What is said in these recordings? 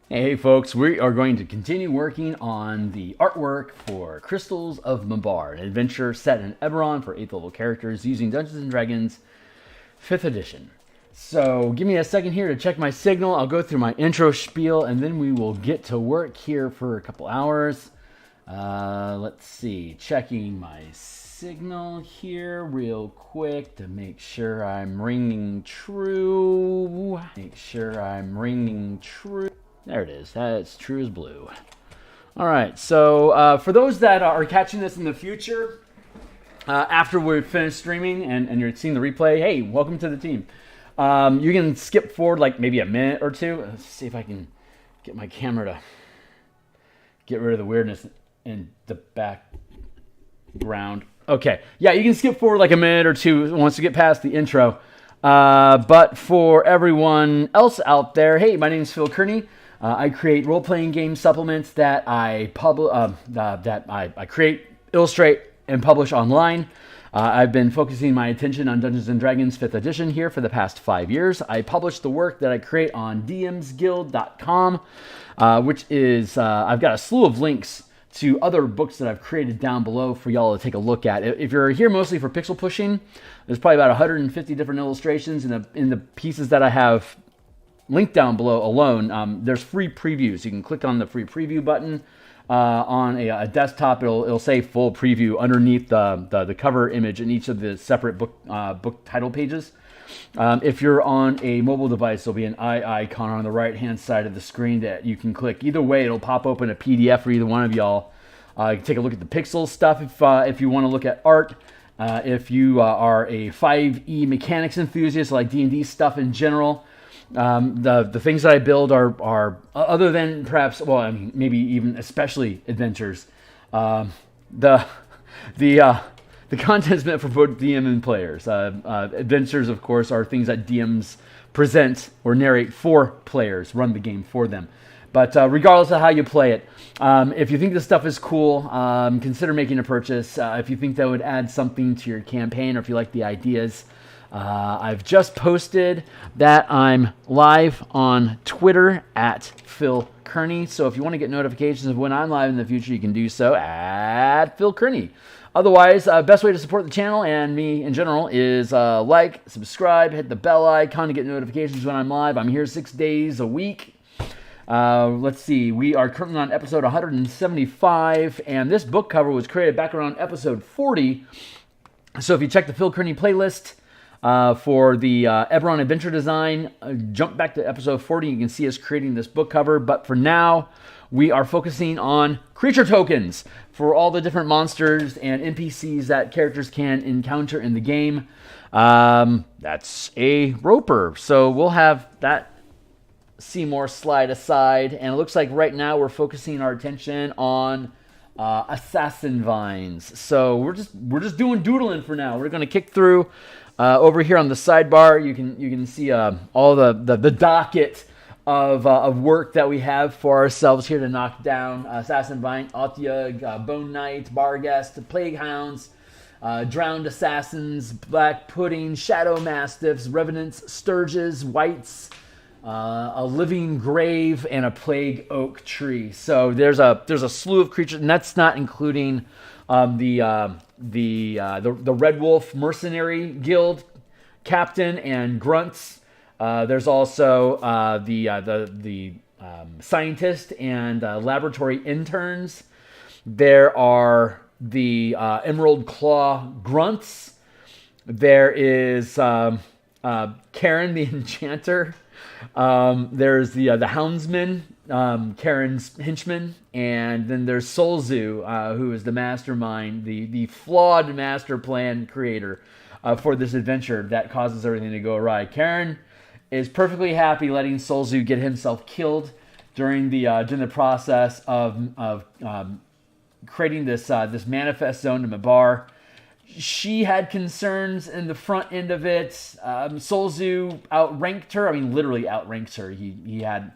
Hey folks, we are going to continue working on the artwork for Crystals of Mabar, an adventure set in Eberron for 8th level characters using Dungeons & Dragons 5th edition. So give me a second here to check my signal. I'll go through my intro spiel and then we will get to work here for a couple hours. Let's see, checking my signal here real quick to make sure I'm ringing true. There it is. That's true as blue. All right. So for those that are catching this in the future, after we're finished streaming and you're seeing the replay, hey, welcome to the team. You can skip forward like maybe a minute or two. Let's see if I can get my camera to get rid of the weirdness in the background. Okay. Yeah, you can skip forward like a minute or two once you get past the intro. But for everyone else out there, hey, my name is Phil Kearney. I create role-playing game supplements that I create, illustrate, and publish online. I've been focusing my attention on Dungeons & Dragons 5th edition here for the past 5 years. I publish the work that I create on DMsGuild.com, which is, I've got a slew of links to other books that I've created down below for y'all to take a look at. If you're here mostly for pixel pushing, there's probably about 150 different illustrations in the pieces that I have linked down below alone. There's free previews. You can click on the free preview button on a desktop. It'll say full preview underneath the cover image in each of the separate book title pages. If you're on a mobile device, there'll be an eye icon on the right-hand side of the screen that you can click. Either way, it'll pop open a PDF for either one of y'all. You can take a look at the pixel stuff if you want to look at art. If you are a 5e mechanics enthusiast, like D&D stuff in general, the things that I build are other than perhaps, well, I mean, maybe even especially adventures. The content is meant for both DM and players. Adventures, of course, are things that DMs present or narrate for players, run the game for them. But regardless of how you play it, if you think this stuff is cool, consider making a purchase. If you think that would add something to your campaign or if you like the ideas, I've just posted that I'm live on Twitter at Phil Kearney. So if you want to get notifications of when I'm live in the future, you can do so at Phil Kearney. Otherwise, best way to support the channel and me in general is like, subscribe, hit the bell icon to get notifications when I'm live. I'm here 6 days a week. Let's see, we are currently on episode 175, and this book cover was created back around episode 40. So if you check the Phil Kearney playlist for the Eberron adventure design, jump back to episode 40, you can see us creating this book cover. But for now, we are focusing on creature tokens for all the different monsters and NPCs that characters can encounter in the game. That's a roper, so we'll have that Seymour slide aside, and it looks like right now we're focusing our attention on assassin vines. So we're just doing doodling for now. We're going to kick through over here on the sidebar. You can see all the docket of work that we have for ourselves here to knock down: assassin vine, Otyug, bone knight, barghest, plague hounds, drowned assassins, black pudding, shadow mastiffs, revenants, sturges, wights, a living grave, and a plague oak tree. So there's a slew of creatures, and that's not including the Red Wolf Mercenary Guild captain and grunts. There's also the scientist and laboratory interns. There are the Emerald Claw grunts. There is Karen the enchanter. There's the houndsman, Karen's henchman, and then there's Solzu, who is the mastermind, the flawed master plan creator for this adventure that causes everything to go awry. Karen is perfectly happy letting Solzu get himself killed during the process of creating this manifest zone to Mabar. She had concerns in the front end of it. Solzu outranked her. I mean, literally outranks her. He had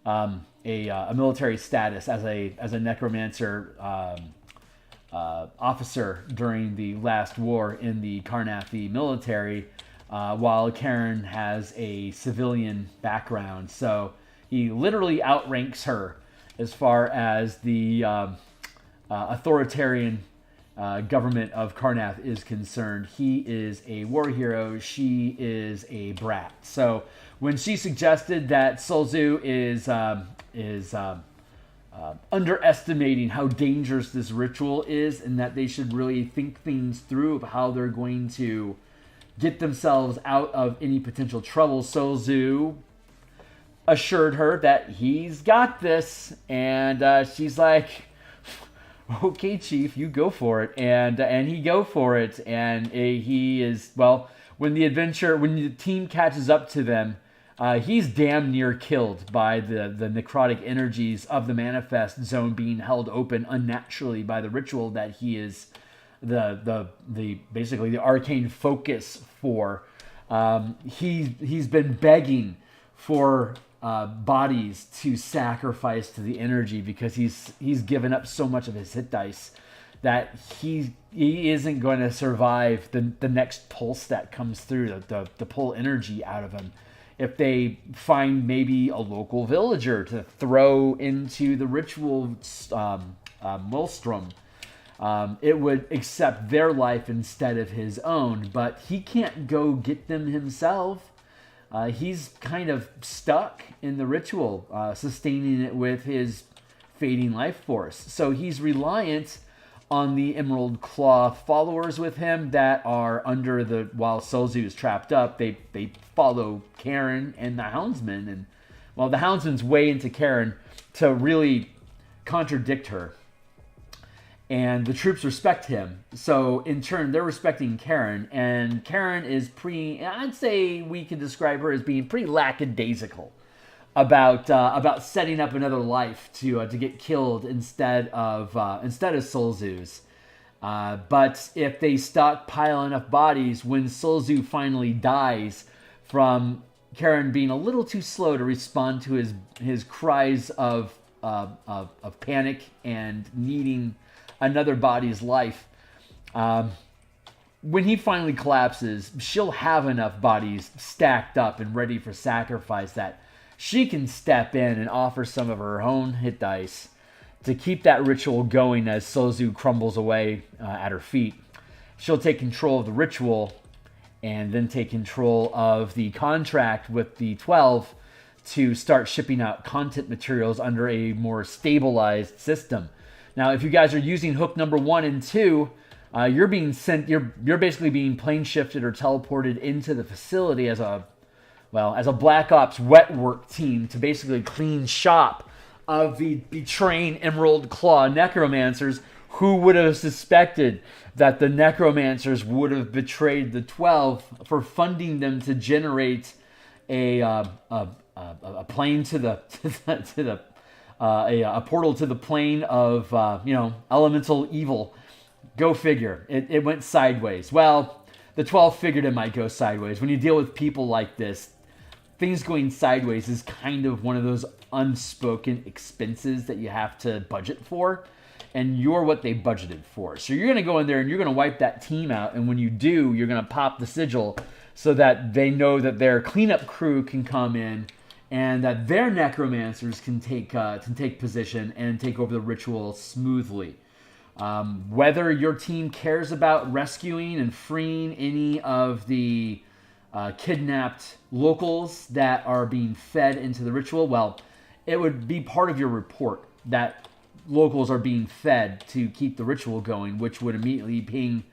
a military status as a necromancer officer during the last war in the Carnathi military, while Karen has a civilian background. So He literally outranks her as far as the authoritarian government of Karnath is concerned. He is a war hero. She is a brat. So when she suggested that Sulzu is underestimating how dangerous this ritual is, and that they should really think things through of how they're going to get themselves out of any potential trouble, Sulzu assured her that he's got this, and she's like, okay, Chief, you go for it. And he go for it. And he is, well, when the team catches up to them, he's damn near killed by the necrotic energies of the manifest zone being held open unnaturally by the ritual that he is basically the arcane focus for. He's been begging for bodies to sacrifice to the energy, because he's given up so much of his hit dice that he isn't going to survive the next pulse that comes through, the pull energy out of him. If they find maybe a local villager to throw into the ritual maelstrom, it would accept their life instead of his own. But he can't go get them himself. He's kind of stuck in the ritual, sustaining it with his fading life force. So he's reliant on the Emerald Claw followers with him that are while Sulzu is trapped up, they follow Karen and the Houndsman. And, well, the Houndsman's way into Karen to really contradict her. And the troops respect him. So, in turn, they're respecting Karen. And Karen is I'd say we can describe her as being pretty lackadaisical about setting up another life to get killed instead of Sulzu's. But if they stockpile enough bodies, when Sulzu finally dies from Karen being a little too slow to respond to his cries of panic and needing another body's life, when he finally collapses, she'll have enough bodies stacked up and ready for sacrifice that she can step in and offer some of her own hit dice to keep that ritual going as Sulzu crumbles away at her feet. She'll take control of the ritual and then take control of the contract with the 12 to start shipping out content materials under a more stabilized system. Now, if you guys are using hook number 1 and 2, you're being sent. You're basically being plane shifted or teleported into the facility as a Black Ops wet work team to basically clean shop of the betraying Emerald Claw necromancers. Who would have suspected that the necromancers would have betrayed the 12 for funding them to generate a plane to the a portal to the plane of elemental evil? Go figure. It went sideways. Well, the 12 figured it might go sideways. When you deal with people like this, things going sideways is kind of one of those unspoken expenses that you have to budget for, and you're what they budgeted for. So you're going to go in there and you're going to wipe that team out, and when you do, you're going to pop the sigil so that they know that their cleanup crew can come in and that their necromancers can take position and take over the ritual smoothly. Whether your team cares about rescuing and freeing any of the kidnapped locals that are being fed into the ritual, well, it would be part of your report that locals are being fed to keep the ritual going, which would immediately ping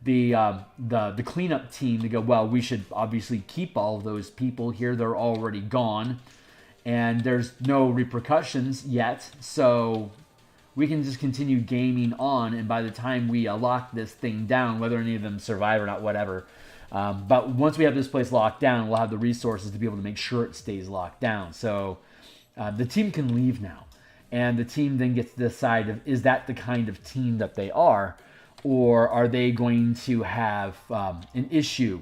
the cleanup team to go, well, we should obviously keep all of those people here. They're already gone, and there's no repercussions yet, so we can just continue gaming on, and by the time we lock this thing down, whether any of them survive or not, whatever, but once we have this place locked down, we'll have the resources to be able to make sure it stays locked down. So the team can leave now, and the team then gets to decide, is that the kind of team that they are, or are they going to have an issue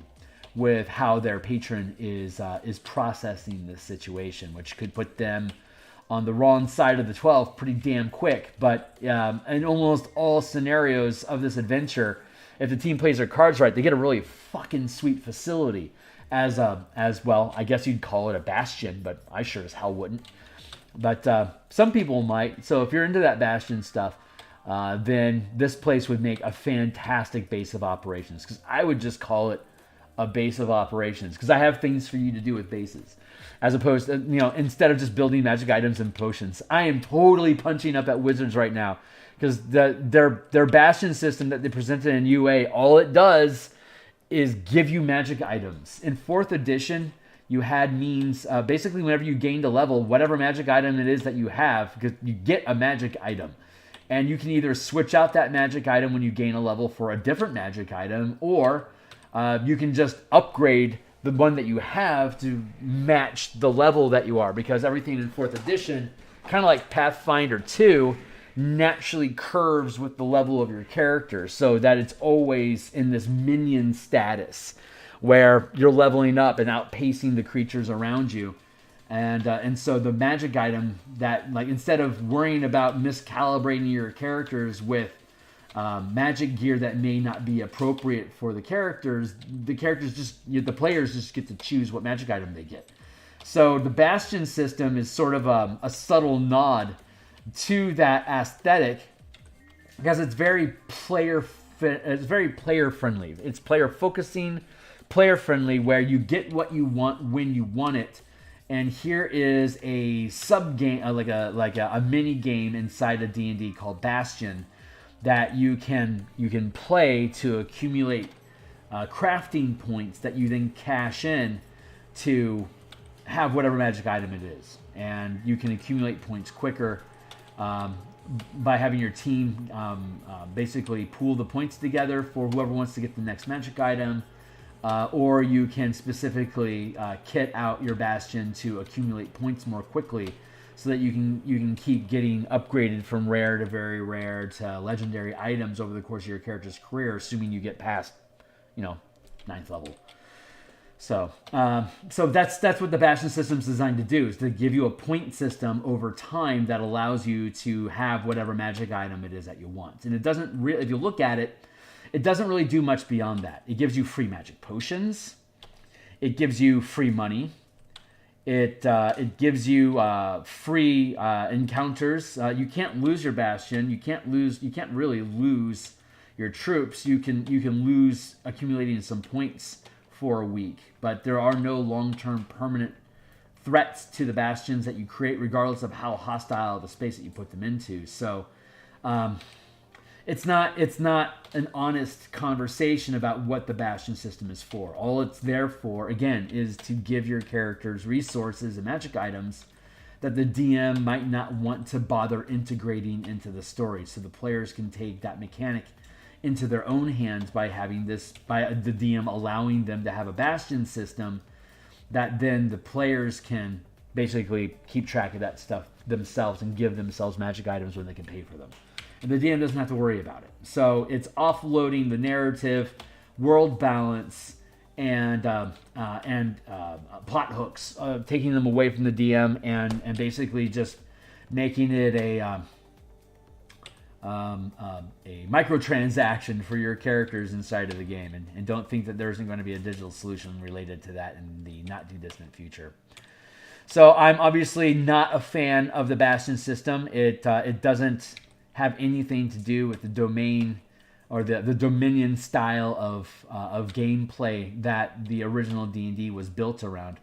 with how their patron is processing this situation, which could put them on the wrong side of the 12 pretty damn quick. But in almost all scenarios of this adventure, if the team plays their cards right, they get a really fucking sweet facility as well, I guess you'd call it a bastion, but I sure as hell wouldn't. But some people might. So if you're into that Bastion stuff, then this place would make a fantastic base of operations. Because I would just call it a base of operations. Because I have things for you to do with bases. As opposed to, instead of just building magic items and potions. I am totally punching up at Wizards right now. Because their Bastion system that they presented in UA, all it does is give you magic items. In 4th edition, you had means, basically whenever you gained a level, whatever magic item it is that you have, because you get a magic item. And you can either switch out that magic item when you gain a level for a different magic item, or you can just upgrade the one that you have to match the level that you are. Because everything in 4th edition, kind of like Pathfinder 2, naturally curves with the level of your character, so that it's always in this minion status where you're leveling up and outpacing the creatures around you. And so the magic item that, like, instead of worrying about miscalibrating your characters with magic gear that may not be appropriate for the players just get to choose what magic item they get. So the Bastion system is sort of a subtle nod to that aesthetic, because it's very player friendly. It's player focusing, player friendly, where you get what you want when you want it. And here is a sub game, like a mini game inside of D&D called Bastion that you can play to accumulate crafting points that you then cash in to have whatever magic item it is. And you can accumulate points quicker by having your team basically pool the points together for whoever wants to get the next magic item. Or you can specifically kit out your Bastion to accumulate points more quickly, so that you can keep getting upgraded from rare to very rare to legendary items over the course of your character's career, assuming you get past, 9th level. So that's what the Bastion system is designed to do, is to give you a point system over time that allows you to have whatever magic item it is that you want. And it doesn't really, if you look at it, it doesn't really do much beyond that. It gives you free magic potions. It gives you free money. It gives you free encounters. You can't lose your Bastion. You can't really lose your troops. You can lose accumulating some points for a week, but there are no long-term permanent threats to the Bastions that you create, regardless of how hostile the space that you put them into. So it's not an honest conversation about what the Bastion system is for. All it's there for, again, is to give your characters resources and magic items that the DM might not want to bother integrating into the story, so the players can take that mechanic into their own hands by the DM allowing them to have a Bastion system that then the players can basically keep track of that stuff themselves and give themselves magic items when they can pay for them. And the DM doesn't have to worry about it. So it's offloading the narrative, world balance, and plot hooks, taking them away from the DM and basically just making it a microtransaction for your characters inside of the game. And don't think that there isn't going to be a digital solution related to that in the not too distant future. So I'm obviously not a fan of the Bastion system. It doesn't have anything to do with the domain or the Dominion style of gameplay that the original D&D was built around.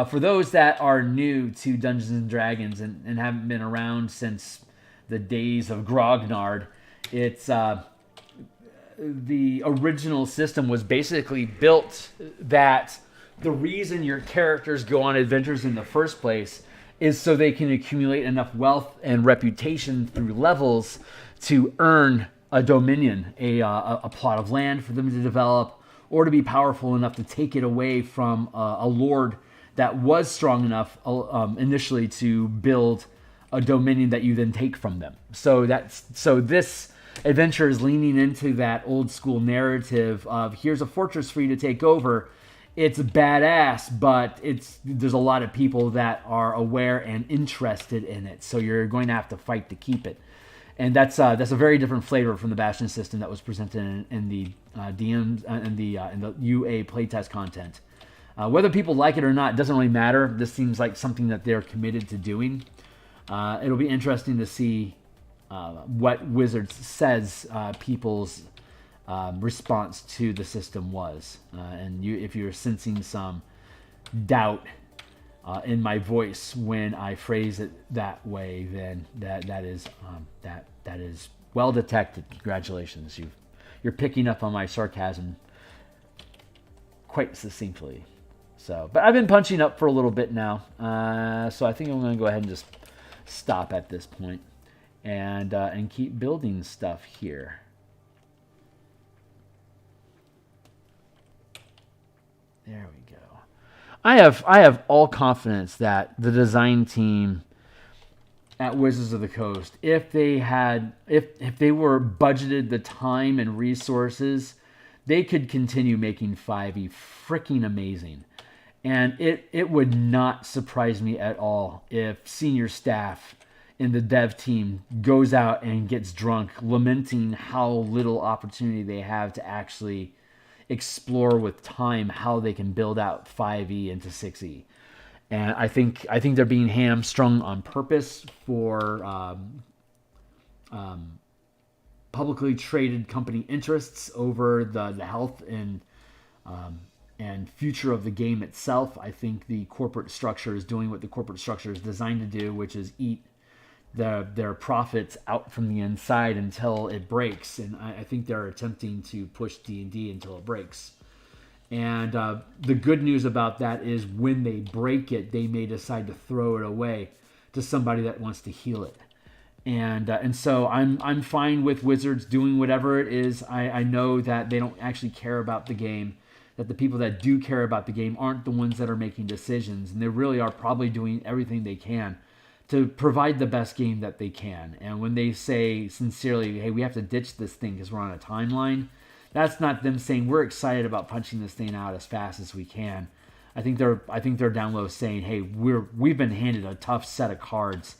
For those that are new to Dungeons and Dragons and haven't been around since the days of Grognard, it's the original system was basically built that the reason your characters go on adventures in the first place is so they can accumulate enough wealth and reputation through levels to earn a dominion, a plot of land for them to develop, or to be powerful enough to take it away from a lord that was strong enough initially to build a dominion that you then take from them. So this adventure is leaning into that old school narrative of here's a fortress for you to take over. It's badass, but there's a lot of people that are aware and interested in it, so you're going to have to fight to keep it. And that's a very different flavor from the Bastion system that was presented in the DMs in the UA playtest content. Whether people like it or not doesn't really matter. This seems like something that they're committed to doing. It'll be interesting to see what Wizards says people's response to the system was. And if you're sensing some doubt in my voice when I phrase it that way, then that is well detected. Congratulations, you're picking up on my sarcasm quite succinctly. So, but I've been punching up for a little bit now, so I think I'm going to go ahead and just stop at this point and keep building stuff here. There we go. I have all confidence that the design team at Wizards of the Coast, if they were budgeted the time and resources, they could continue making 5e freaking amazing. And it would not surprise me at all if senior staff in the dev team goes out and gets drunk, lamenting how little opportunity they have to actually explore with time how they can build out 5e into 6e. And I think they're being hamstrung on purpose for publicly traded company interests over the health and future of the game itself. I think the corporate structure is doing what the corporate structure is designed to do, which is eat their profits out from the inside until it breaks. And I think they're attempting to push D&D until it breaks. And the good news about that is when they break it, they may decide to throw it away to somebody that wants to heal it. And so I'm fine with Wizards doing whatever it is. I know that they don't actually care about the game, that the people that do care about the game aren't the ones that are making decisions, and they really are probably doing everything they can to provide the best game that they can. And when they say sincerely, hey, we have to ditch this thing because we're on a timeline, that's not them saying we're excited about punching this thing out as fast as we can. I think they're down low saying, hey, we've been handed a tough set of cards,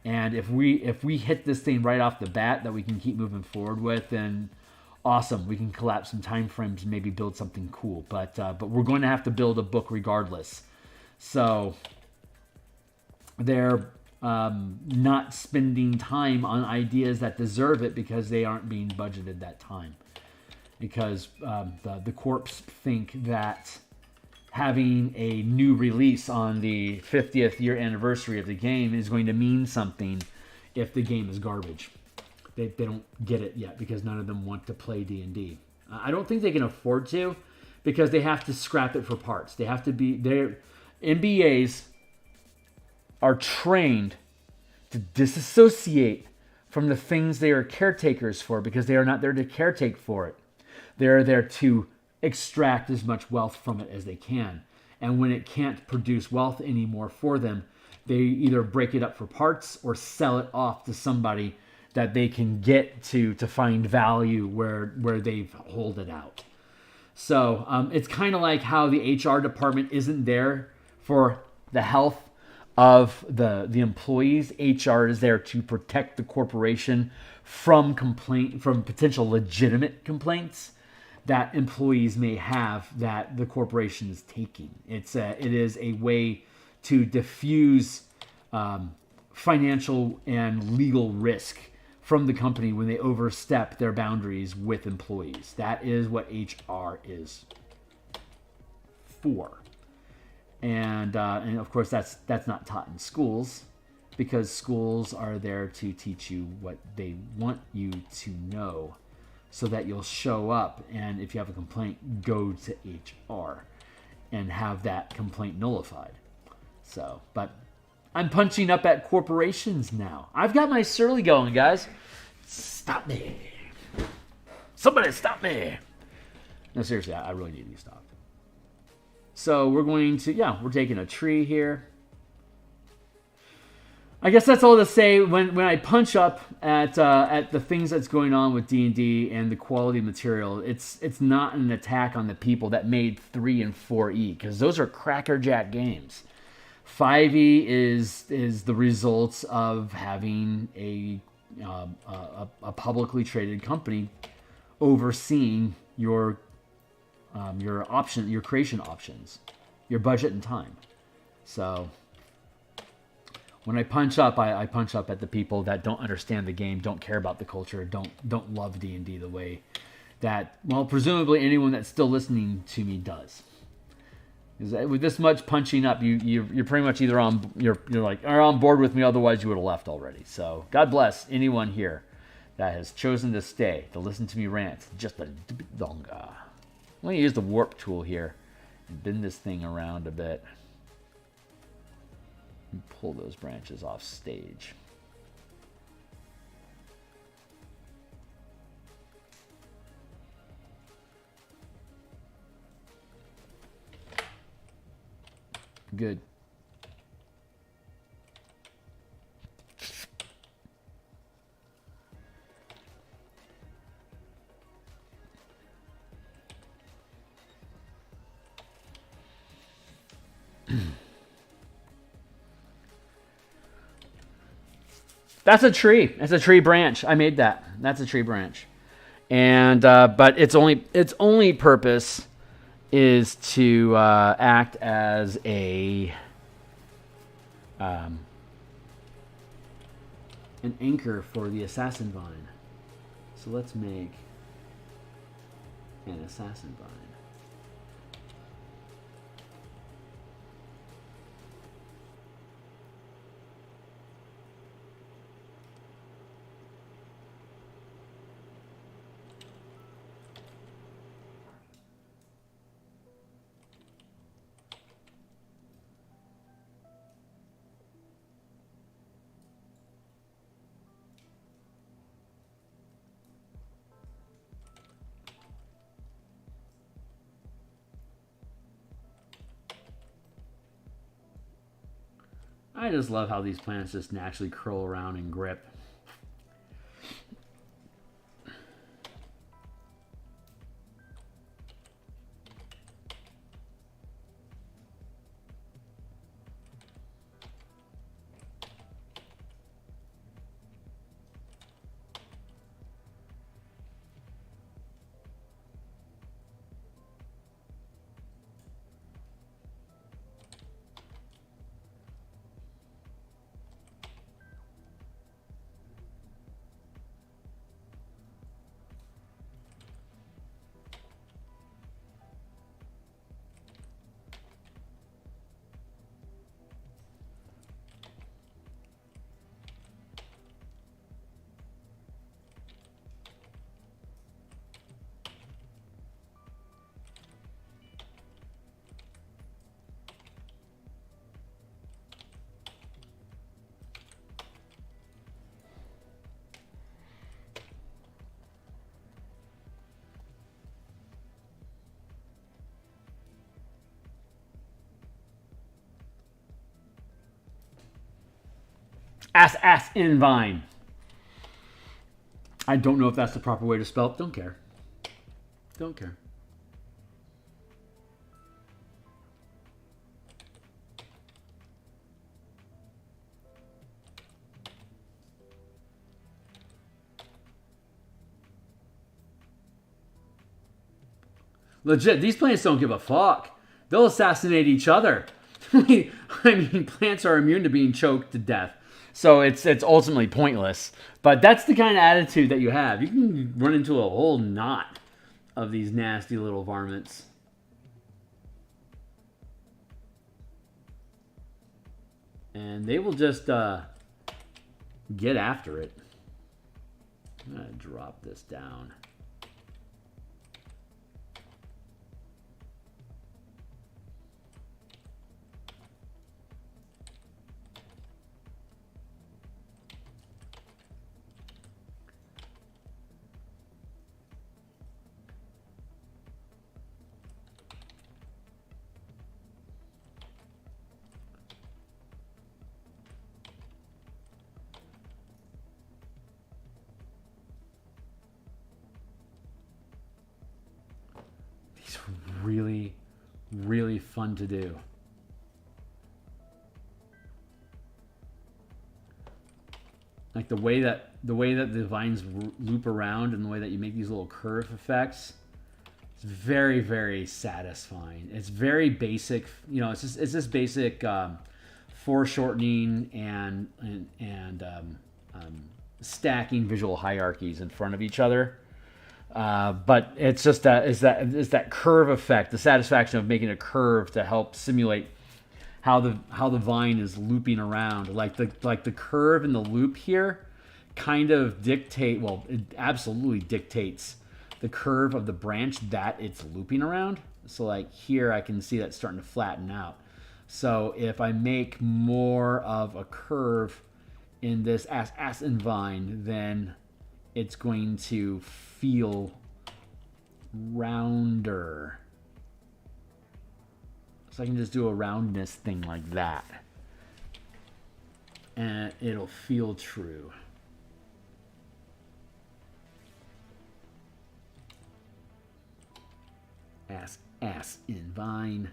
and if we hit this thing right off the bat that we can keep moving forward with, then awesome, we can collapse some time frames and maybe build something cool. But we're going to have to build a book regardless. So they're not spending time on ideas that deserve it because they aren't being budgeted that time. Because the corps think that having a new release on the 50th year anniversary of the game is going to mean something if the game is garbage. They don't get it yet because none of them want to play D&D. I don't think they can afford to because they have to scrap it for parts. They have to be... Their MBAs are trained to disassociate from the things they are caretakers for because they are not there to caretake for it. They're there to extract as much wealth from it as they can. And when it can't produce wealth anymore for them, they either break it up for parts or sell it off to somebody that they can get to find value where they've holed it out. So it's kind of like how the HR department isn't there for the health of the employees. HR is there to protect the corporation from potential legitimate complaints that employees may have that the corporation is taking. It is a way to diffuse financial and legal risk from the company when they overstep their boundaries with employees. That is what HR is for. And of course, that's not taught in schools because schools are there to teach you what they want you to know so that you'll show up and if you have a complaint, go to HR and have that complaint nullified. So, but I'm punching up at corporations now. I've got my surly going, guys. Stop me. Somebody stop me. No, seriously, I really need to be stopped. So we're going to, we're taking a tree here. I guess that's all to say. When I punch up at the things that's going on with D&D and the quality material, it's not an attack on the people that made 3 and 4E because those are crackerjack games. 5e is the results of having a publicly traded company overseeing your creation options, your budget and time. So When I punch up, I punch up at the people that don't understand the game, don't care about the culture, don't love D&D the way that, well, presumably anyone that's still listening to me does. With this much punching up, you're pretty much either are on board with me, otherwise you would have left already. So God bless anyone here that has chosen to stay to listen to me rant just a bit longer. I'm going to use the warp tool here and bend this thing around a bit. Pull those branches off stage. Good. That's a tree. That's a tree branch. I made that. That's a tree branch, and but its only purpose is to act as an anchor for the assassin vine. So let's make an assassin vine. I just love how these plants just naturally curl around and grip. Ass in vine. I don't know if that's the proper way to spell it. Don't care. Don't care. Legit, these plants don't give a fuck. They'll assassinate each other. I mean, plants are immune to being choked to death. So it's ultimately pointless. But that's the kind of attitude that you have. You can run into a whole knot of these nasty little varmints. And they will just get after it. I'm going to drop this down. Really, really fun to do. Like the way that the vines loop around and the way that you make these little curve effects, it's very, very satisfying. It's very basic. You know, it's just basic foreshortening and stacking visual hierarchies in front of each other. But it's just that curve effect, the satisfaction of making a curve to help simulate how the vine is looping around. Like the curve and the loop here kind of dictate, well, it absolutely dictates the curve of the branch that it's looping around. So like here I can see that starting to flatten out. So if I make more of a curve in this ascent vine, then it's going to feel rounder. So I can just do a roundness thing like that, and it'll feel true. Ass in vine.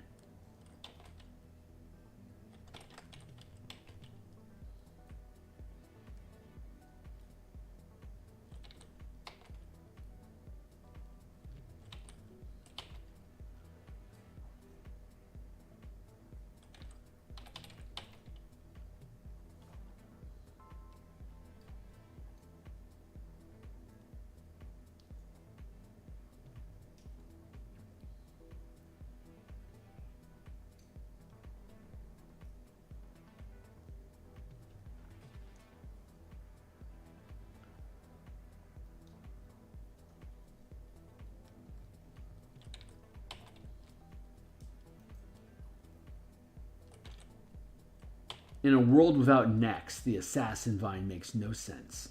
In a world without necks, the assassin vine makes no sense.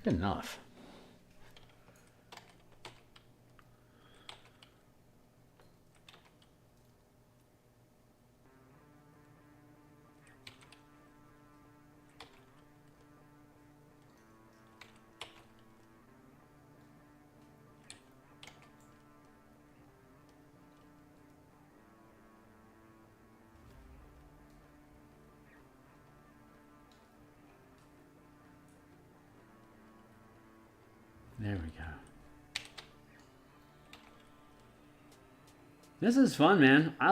Good enough. There we go. This is fun, man. I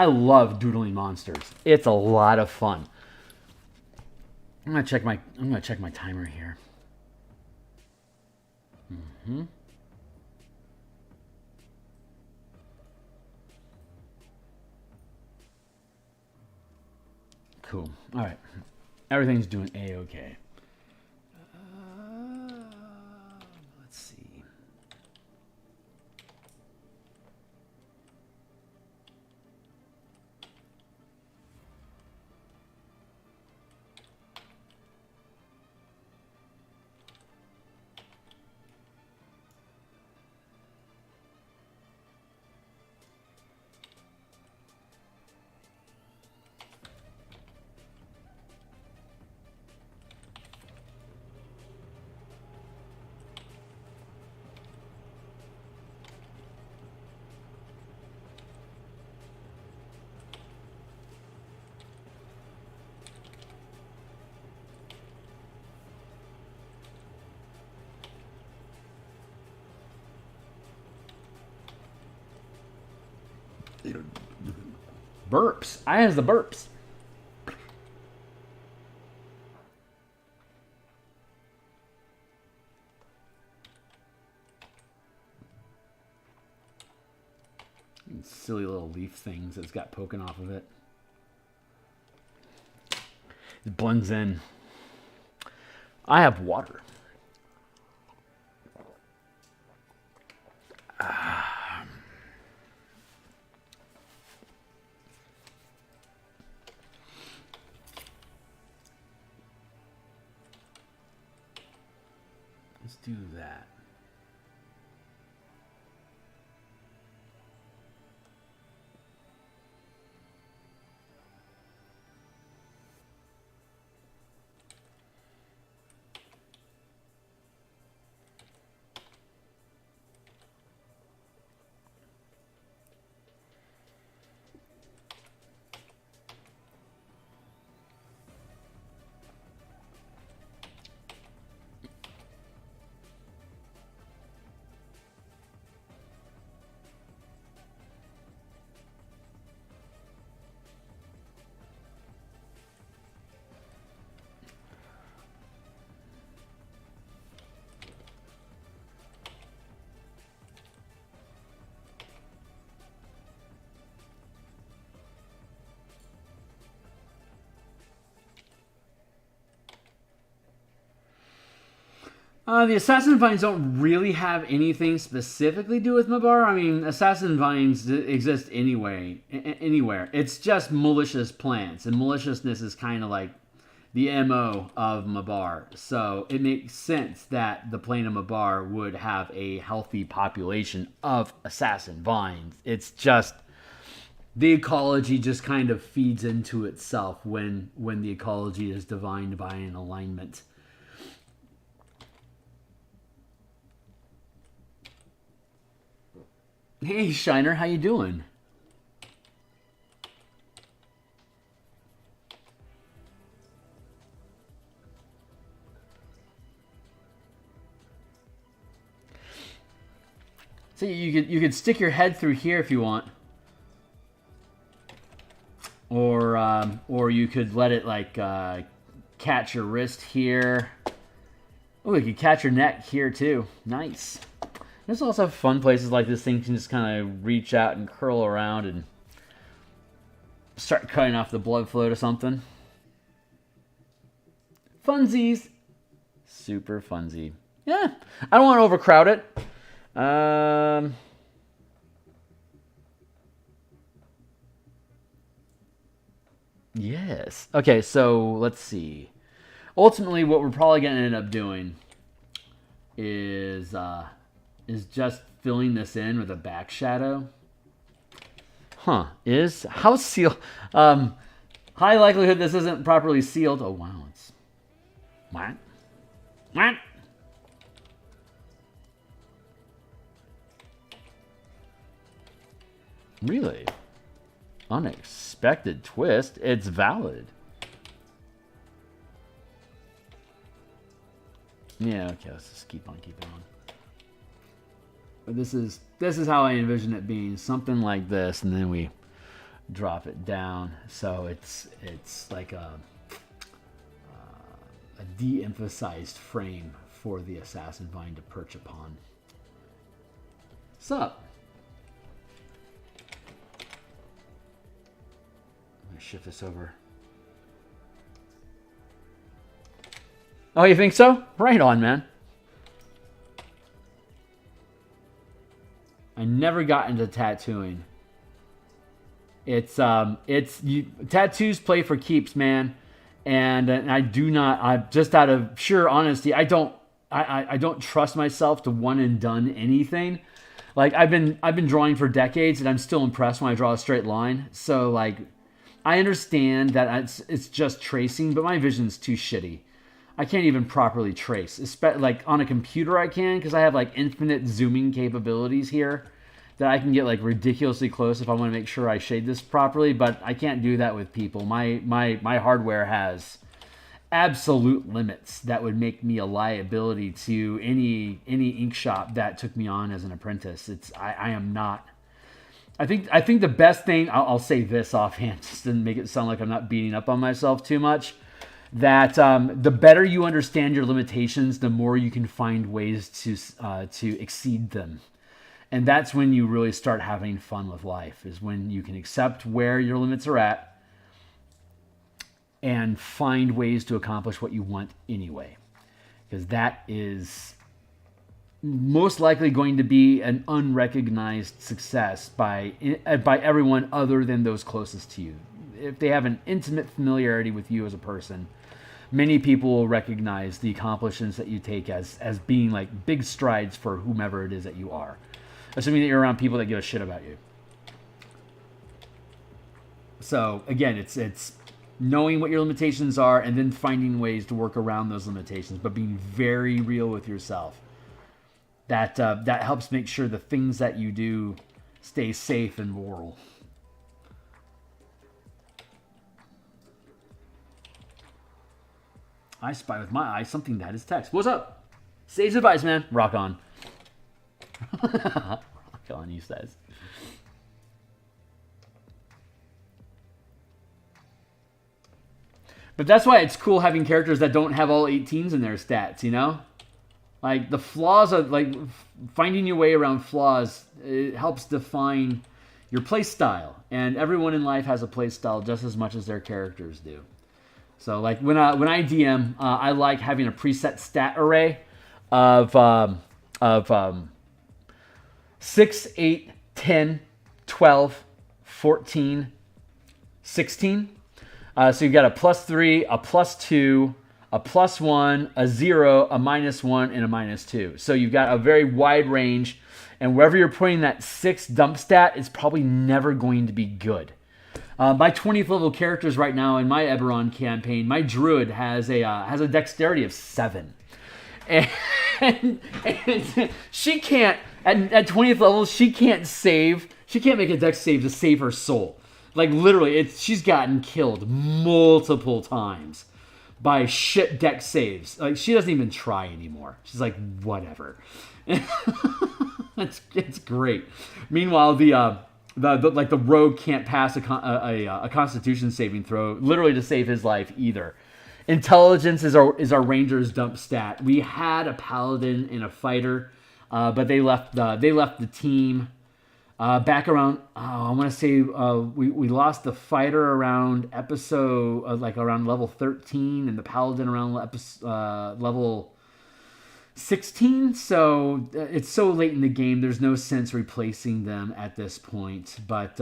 love doodling monsters. It's a lot of fun. I'm gonna check my timer here. Cool. All right. Everything's doing A-okay. Let's see. Burps. I has the burps. Silly little leaf things that's got poking off of it. It blends in. I have water. Let's do that. The Assassin Vines don't really have anything specifically to do with Mabar. I mean, Assassin Vines exist anywhere. It's just malicious plants, and maliciousness is kind of like the MO of Mabar. So it makes sense that the plane of Mabar would have a healthy population of Assassin Vines. It's just the ecology just kind of feeds into itself when the ecology is divined by an alignment. Hey Shiner, how you doing? So you could stick your head through here if you want, or you could let it like catch your wrist here. Oh, you could catch your neck here too. Nice. There's also fun places like this thing can just kind of reach out and curl around and start cutting off the blood flow to something. Funsies. Super funsy. Yeah. I don't want to overcrowd it. Yes. Okay, so let's see. Ultimately, what we're probably going to end up doing is just filling this in with a back shadow. How sealed? High likelihood this isn't properly sealed. Oh wow, it's what? Really? Unexpected twist. It's valid. Yeah. Okay. Let's just keep on keeping on. But this is how I envision it being, something like this, and then we drop it down, so it's like a de-emphasized frame for the Assassin Vine to perch upon. What's up? Let me shift this over. Oh, you think so? Right on, man. I never got into tattooing. Tattoos play for keeps, man. And I do not. I just out of sheer honesty, I don't trust myself to one and done anything. Like I've been drawing for decades, and I'm still impressed when I draw a straight line. So like, I understand that it's just tracing, but my vision's too shitty. I can't even properly trace. Like on a computer I can, because I have like infinite zooming capabilities here that I can get like ridiculously close if I want to make sure I shade this properly, but I can't do that with people. My hardware has absolute limits that would make me a liability to any ink shop that took me on as an apprentice. I am not. I think the best thing, I'll say this offhand just to make it sound like I'm not beating up on myself too much, that the better you understand your limitations, the more you can find ways to exceed them. And that's when you really start having fun with life, is when you can accept where your limits are at and find ways to accomplish what you want anyway. Because that is most likely going to be an unrecognized success by everyone other than those closest to you. If they have an intimate familiarity with you as a person, many people will recognize the accomplishments that you take as being like big strides for whomever it is that you are. Assuming that you're around people that give a shit about you. So again, it's knowing what your limitations are and then finding ways to work around those limitations, but being very real with yourself. That helps make sure the things that you do stay safe and moral. I spy with my eye something that is text. What's up? Sage advice, man. Rock on. Rock on, he says. But that's why it's cool having characters that don't have all 18s in their stats, you know? Like, the flaws of, like, finding your way around flaws, it helps define your play style. And everyone in life has a play style just as much as their characters do. So, like, when I DM, I like having a preset stat array of 6, 8, 10, 12, 14, 16. So you've got a +3, a +2, a +1, a 0, a -1, and a -2. So you've got a very wide range, and wherever you're putting that 6 dump stat, it's probably never going to be good. My 20th level characters right now in my Eberron campaign, my druid has a dexterity of 7. And she can't, at 20th level, she can't make a dex save to save her soul. Like, literally, she's gotten killed multiple times by shit dex saves. Like, she doesn't even try anymore. She's like, whatever. It's great. Meanwhile, the rogue can't pass a Constitution saving throw, literally to save his life either. Intelligence is our ranger's dump stat. We had a paladin and a fighter, but they left the team back around. I want to say we lost the fighter around episode around level 13, and the paladin around level 16. So it's so late in the game, there's no sense replacing them at this point. But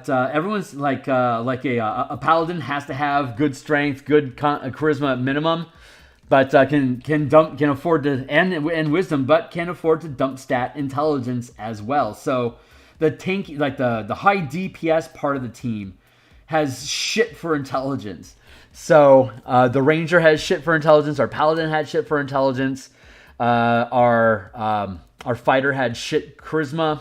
everyone's like a paladin has to have good strength, good charisma at minimum, but can afford to and wisdom, but can afford to dump stat intelligence as well. So the tank, like the high DPS part of the team, has shit for intelligence. So the ranger has shit for intelligence. Our paladin had shit for intelligence. Our fighter had shit charisma.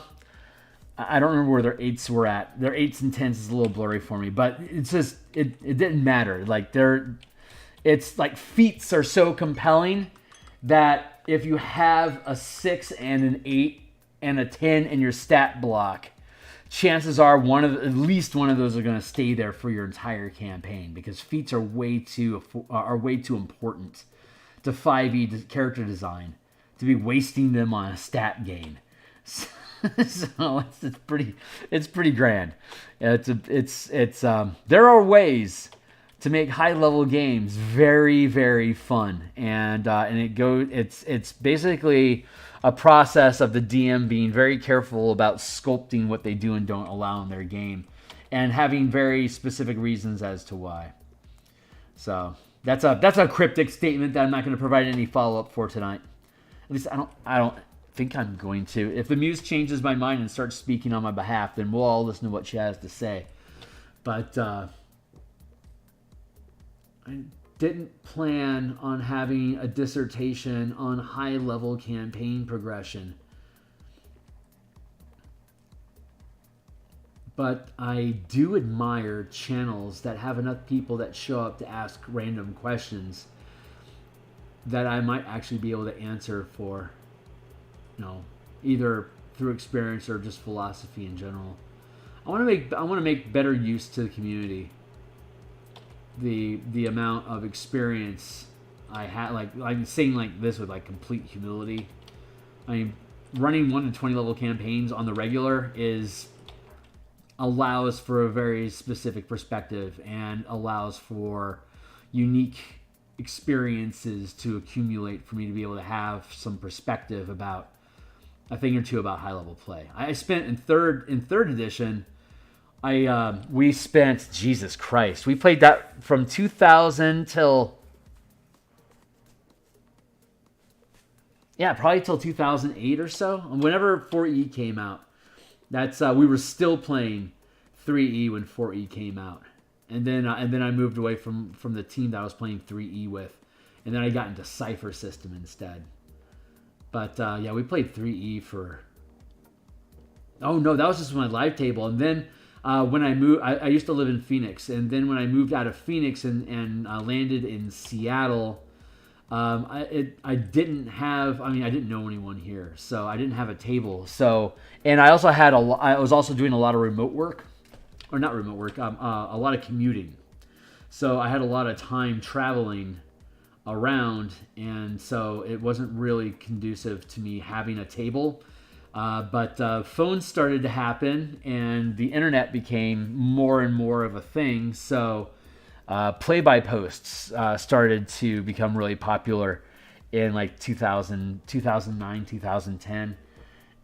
I don't remember where their 8s were at. Their 8s and 10s is a little blurry for me, but it's just it didn't matter. Like it's like feats are so compelling that if you have a 6 and an 8 and a 10 in your stat block, chances are at least one of those are going to stay there for your entire campaign, because feats are way too important to 5e character design to be wasting them on a stat gain. So it's pretty grand. There are ways to make high level games very, very fun, and it's basically a process of the DM being very careful about sculpting what they do and don't allow in their game, and having very specific reasons as to why. So that's a cryptic statement that I'm not going to provide any follow up for tonight. At least I don't think I'm going to. If the muse changes my mind and starts speaking on my behalf, then we'll all listen to what she has to say. But I didn't plan on having a dissertation on high-level campaign progression. But I do admire channels that have enough people that show up to ask random questions that I might actually be able to answer for, either through experience or just philosophy in general. I want to make better use to the community. The amount of experience I had, like I'm saying like this with like complete humility. I mean, running 1 to 20 level campaigns on the regular allows for a very specific perspective and allows for unique experiences to accumulate for me to be able to have some perspective about a thing or two about high level play. I spent in third edition. We spent, Jesus Christ, we played that from 2000 till, probably till 2008 or so. Whenever 4E came out, that's we were still playing 3E when 4E came out, and then I moved away from the team that I was playing 3E with, and then I got into Cypher system instead. But we played 3E for. Oh no, that was just my live table, and then. When I moved, I used to live in Phoenix, and then when I moved out of Phoenix and landed in Seattle, I didn't know anyone here, so I didn't have a table. So, and I also I was also doing a lot of remote work, or not remote work, a lot of commuting. So I had a lot of time traveling around, and so it wasn't really conducive to me having a table. But phones started to happen, and the internet became more and more of a thing. So play-by-posts started to become really popular, in like 2000, 2009, 2010.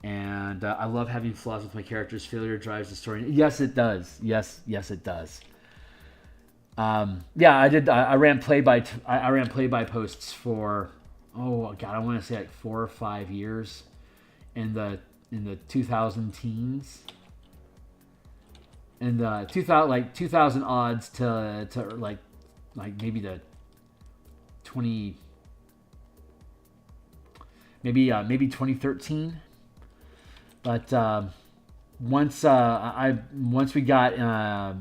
And I love having flaws with my characters. Failure drives the story. Yes, it does. Yes, it does. Yeah, I did. I ran play by posts for, oh god, I want to say like 4 or 5 years in the 2000 teens. And 2000 odds to like maybe the 20, maybe 2013. But once we got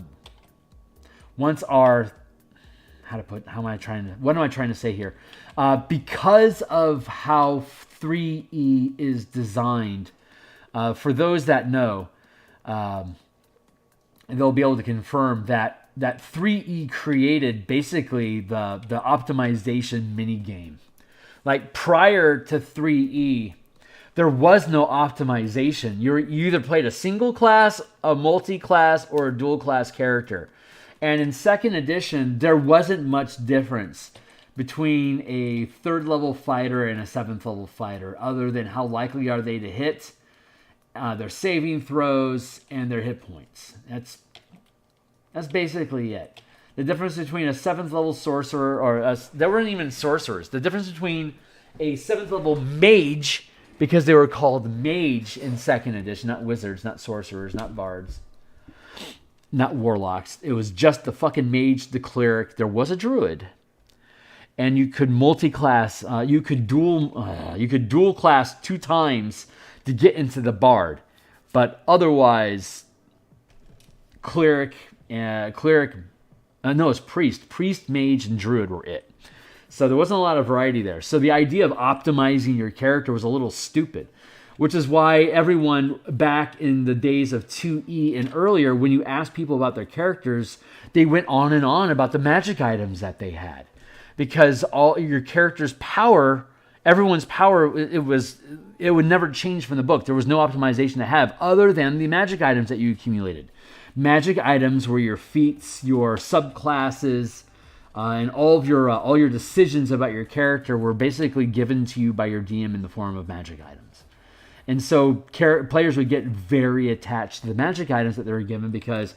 once our what am I trying to say here? Because of how 3E is designed, for those that know, they'll be able to confirm that 3E created basically the optimization mini game. Like prior to 3E, there was no optimization. You either played a single class, a multi-class, or a dual class character. And in second edition, there wasn't much difference between a 3rd level fighter and a 7th level fighter, other than how likely are they to hit, their saving throws, and their hit points. That's basically it. The difference between a 7th level sorcerer, or there weren't even sorcerers. The difference between a 7th level mage, because they were called mage in 2nd edition, not wizards, not sorcerers, not bards, not warlocks. It was just the fucking mage, the cleric. There was a druid, and you could multi-class. You could dual class 2 times to get into the bard, but otherwise, cleric. No, it's priest, mage, and druid were it. So there wasn't a lot of variety there. So the idea of optimizing your character was a little stupid, which is why everyone back in the days of 2E and earlier, when you asked people about their characters, they went on and on about the magic items that they had, because all your character's power, everyone's power, it would never change from the book. There was no optimization to have other than the magic items that you accumulated. Magic items were your feats, your subclasses, and all your decisions about your character were basically given to you by your DM in the form of magic items. And so players would get very attached to the magic items that they were given, because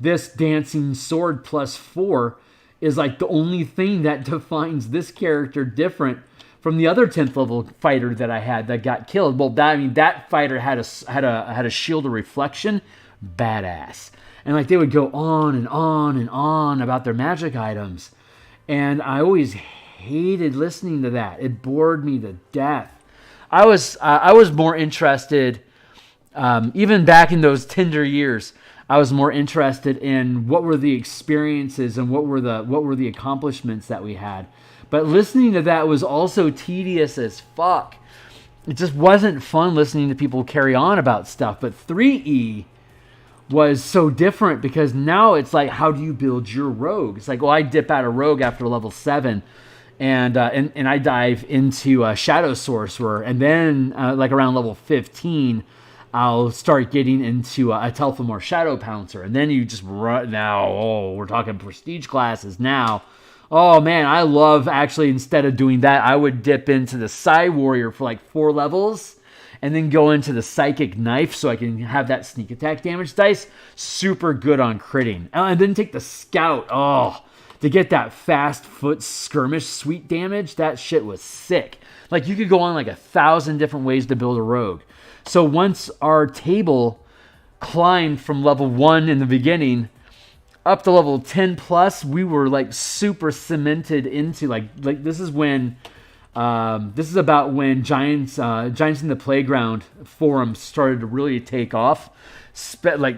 this dancing sword +4 is like the only thing that defines this character different from the other 10th level fighter that I had that got killed. Well, that fighter had a shield of reflection. Badass. And like they would go on and on and on about their magic items, and I always hated listening to that. It bored me to death. I was more interested, even back in those tender years, I was more interested in what were the experiences and what were the accomplishments that we had. But listening to that was also tedious as fuck. It just wasn't fun listening to people carry on about stuff. But 3E was so different, because now it's like, how do you build your rogue? It's like, well, I dip out a rogue after level 7, and I dive into Shadow Sorcerer, and then like around level 15, I'll start getting into a Telfamore Shadow Pouncer, and then you just run. Now, we're talking prestige classes now. Oh man, I love, actually, instead of doing that, I would dip into the Psy Warrior for like 4 levels, and then go into the Psychic Knife so I can have that sneak attack damage dice. Super good on critting. And then take the Scout. To get that fast foot skirmish sweet damage. That shit was sick. Like, you could go on like 1,000 different ways to build a rogue. So once our table climbed from level 1 in the beginning up to level 10 plus, we were like super cemented into like this is when... this is about when Giants in the Playground forums started to really take off,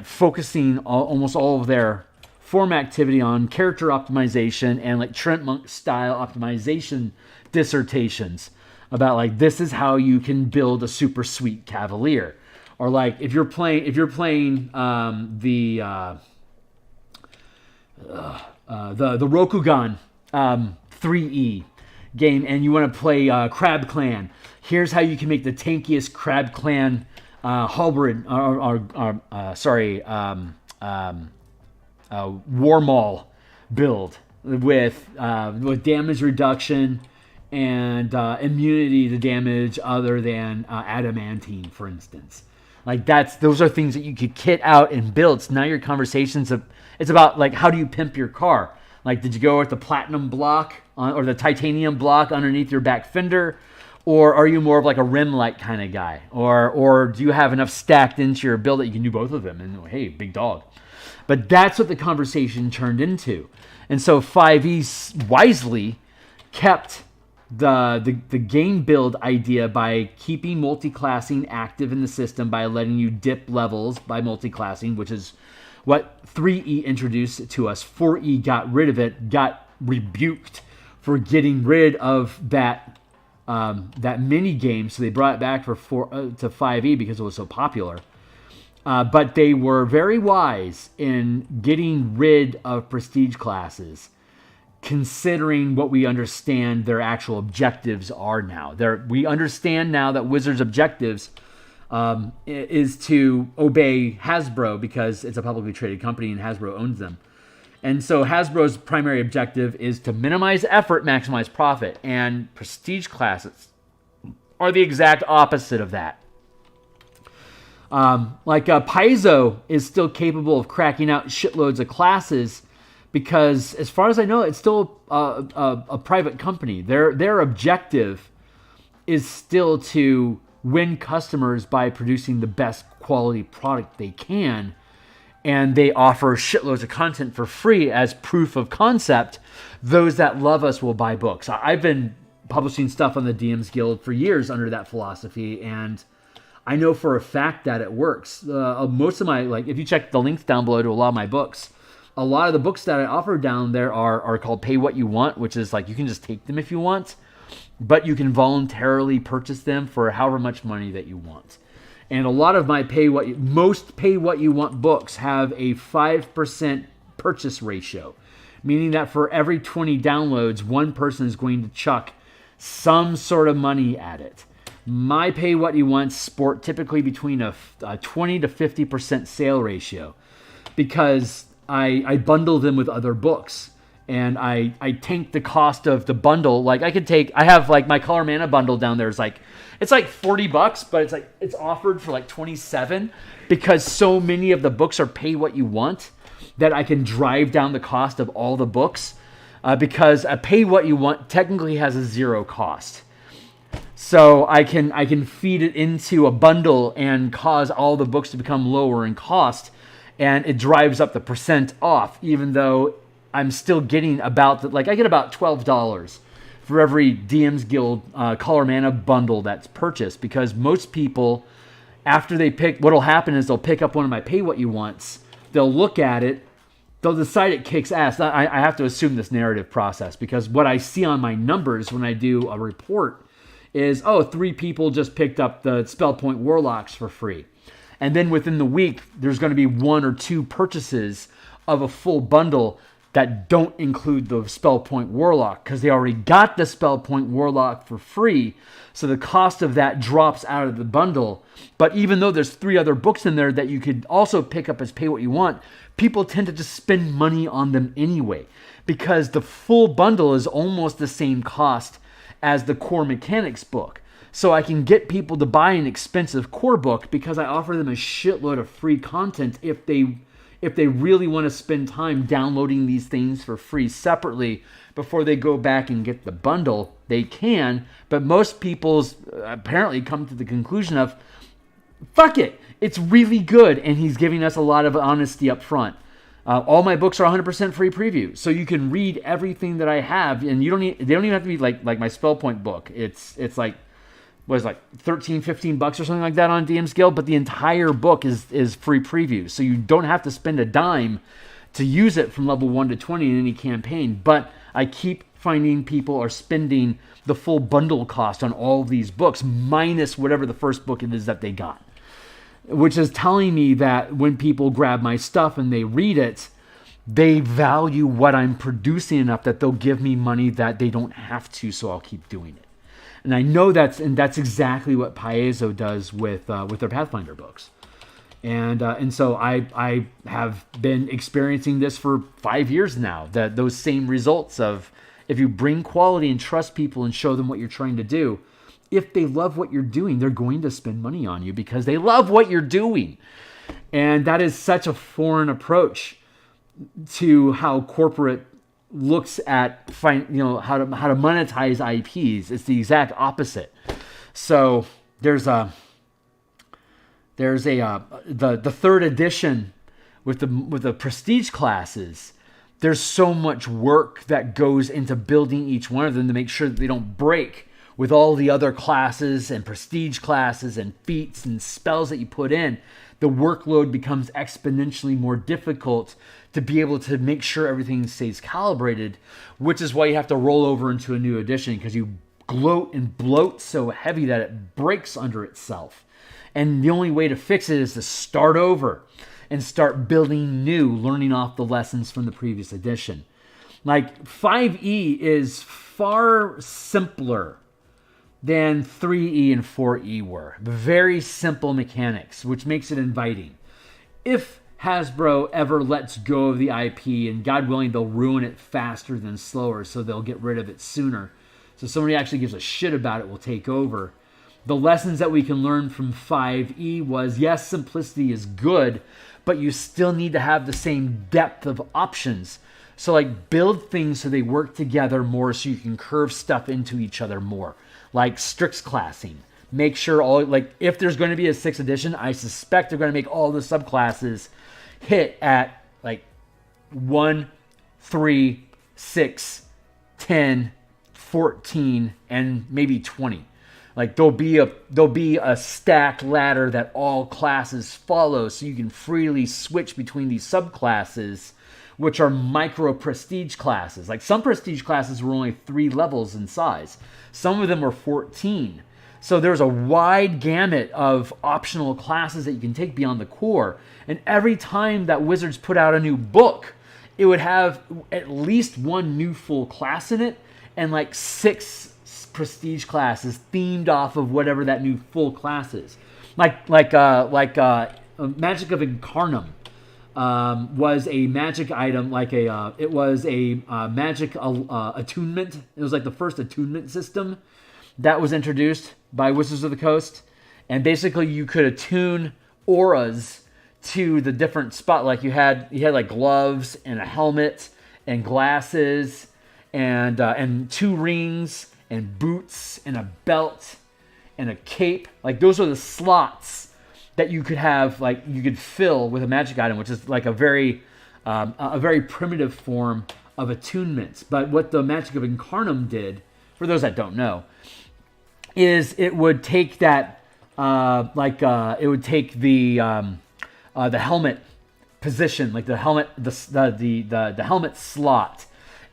focusing almost all of their forum activity on character optimization and like Trent Monk style optimization dissertations about like, this is how you can build a super sweet Cavalier, or like if you're playing the Rokugan 3E game, and you want to play Crab Clan. Here's how you can make the tankiest Crab Clan halberd, War Maul build with damage reduction and immunity to damage other than adamantine, for instance. Like those are things that you could kit out and build. So now your conversations it's about like, how do you pimp your car? Like, did you go with the platinum block or the titanium block underneath your back fender? Or are you more of like a rim light kind of guy? Or do you have enough stacked into your build that you can do both of them? And hey, big dog. But that's what the conversation turned into. And so 5e wisely kept the game build idea by keeping multi-classing active in the system by letting you dip levels by multi-classing, which is what 3e introduced to us. 4e got rid of it, got rebuked for getting rid of that mini game, so they brought it back to 5e because it was so popular. But they were very wise in getting rid of prestige classes, considering what we understand their actual objectives are now. We understand now that Wizards' objectives is to obey Hasbro because it's a publicly traded company and Hasbro owns them. And so Hasbro's primary objective is to minimize effort, maximize profit. And prestige classes are the exact opposite of that. Paizo is still capable of cracking out shitloads of classes because, as far as I know, it's still a private company. Their objective is still to win customers by producing the best quality product they can. And they offer shitloads of content for free as proof of concept. Those that love us will buy books. I've been publishing stuff on the DMs Guild for years under that philosophy, and I know for a fact that it works. Most of my, if you check the links down below to a lot of my books, a lot of the books that I offer down there are called Pay What You Want, which is like you can just take them if you want, but you can voluntarily purchase them for however much money that you want. And a lot of my most Pay What You Want books have a 5% purchase ratio, meaning that for every 20 downloads, one person is going to chuck some sort of money at it. My Pay What You Want sport typically between a 20 to 50% sale ratio because I bundle them with other books. And I tank the cost of the bundle. Like I have like my Color Mana bundle down there is like, it's like $40, but it's offered for like $27 because so many of the books are Pay What You Want that I can drive down the cost of all the books because a Pay What You Want technically has a zero cost. So I can feed it into a bundle and cause all the books to become lower in cost, and it drives up the percent off, even though I'm still getting I get about $12 for every DM's Guild Color Mana bundle that's purchased, because most people, after they pick, what'll happen is they'll pick up one of my Pay What You Wants, they'll look at it, they'll decide it kicks ass. I have to assume this narrative process, because what I see on my numbers when I do a report is, 3 people just picked up the Point Warlocks for free. And then within the week, there's going to be 1 or 2 purchases of a full bundle that don't include the Point Warlock because they already got the Point Warlock for free. So the cost of that drops out of the bundle. But even though there's 3 other books in there that you could also pick up as Pay What You Want, people tend to just spend money on them anyway because the full bundle is almost the same cost as the core mechanics book. So I can get people to buy an expensive core book because I offer them a shitload of free content if they really want to spend time downloading these things for free separately before they go back and get the bundle. They can, but most people apparently come to the conclusion of, fuck it, it's really good, and he's giving us a lot of honesty up front. All my books are 100% free preview, so you can read everything that I have, and they don't even have to be like my Spellpoint book. It's like, what is it, like $13, $15 or something like that on DMsGuild, but the entire book is free preview, so you don't have to spend a dime to use it from level 1 to 20 in any campaign. But I keep finding people are spending the full bundle cost on all of these books, minus whatever the first book it is that they got, which is telling me that when people grab my stuff and they read it, they value what I'm producing enough that they'll give me money that they don't have to, so I'll keep doing it. And I know that's exactly what Paizo does with their Pathfinder books. And so I have been experiencing this for 5 years now, that those same results of if you bring quality and trust people and show them what you're trying to do, if they love what you're doing, they're going to spend money on you because they love what you're doing. And that is such a foreign approach to how corporate looks at how to monetize IPs. It's the exact opposite. So there's the third edition with the prestige classes. There's so much work that goes into building each one of them to make sure that they don't break with all the other classes and prestige classes and feats and spells that you put in. The workload becomes exponentially more difficult to be able to make sure everything stays calibrated, which is why you have to roll over into a new edition, because you gloat and bloat so heavy that it breaks under itself. And the only way to fix it is to start over and start building new, learning off the lessons from the previous edition. Like 5e is far simpler than 3e and 4e were. Very simple mechanics, which makes it inviting. If Hasbro ever lets go of the IP, and God willing, they'll ruin it faster than slower, so they'll get rid of it sooner. So somebody actually gives a shit about it will take over. The lessons that we can learn from 5e was, yes, simplicity is good, but you still need to have the same depth of options. So like build things so they work together more, so you can curve stuff into each other more. Like Strix classing. Make sure if there's going to be a 6th edition, I suspect they're going to make all the subclasses hit at 1, 3, 6, 10, 14, and maybe 20. There'll be a stacked ladder that all classes follow, so you can freely switch between these subclasses, which are micro prestige classes. Like some prestige classes were only 3 levels in size. Some of them were 14. So there's a wide gamut of optional classes that you can take beyond the core. And every time that Wizards put out a new book, it would have at least 1 new full class in it and 6 prestige classes themed off of whatever that new full class is. Magic of Incarnum was a magic item, it was a magic attunement. It was the first attunement system that was introduced by Wizards of the Coast, and basically you could attune auras to the different spot. You had gloves and a helmet and glasses and 2 rings and boots and a belt and a cape. Those are the slots that you could have, you could fill with a magic item, which is a very primitive form of attunements. But what the Magic of Incarnum did, for those that don't know, is it would take that, it would take the helmet position, the helmet, the helmet slot,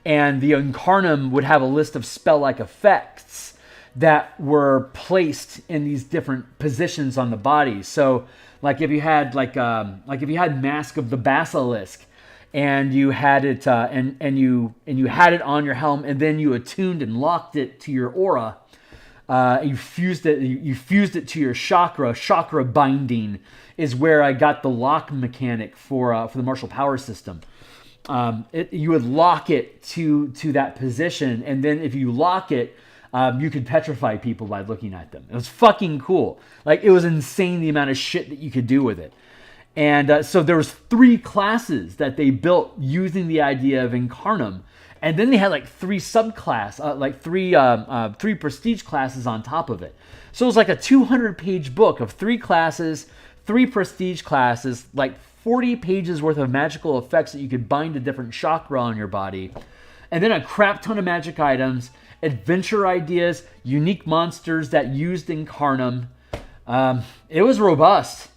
and the Incarnum would have a list of spell-like effects that were placed in these different positions on the body. So, if you had if you had Mask of the Basilisk, and you had it and you had it on your helm, and then you attuned and locked it to your aura. You fused it to your chakra. Chakra binding is where I got the lock mechanic for the martial power system. You would lock it to that position, and then if you lock it, you could petrify people by looking at them. It was fucking cool. It was insane the amount of shit that you could do with it. And so there was 3 classes that they built using the idea of Incarnum. And then they had 3 subclass, 3 prestige classes on top of it. So it was a 200-page book of 3 classes, 3 prestige classes, 40 pages worth of magical effects that you could bind to different chakra on your body. And then a crap ton of magic items, adventure ideas, unique monsters that used Incarnum. It was robust.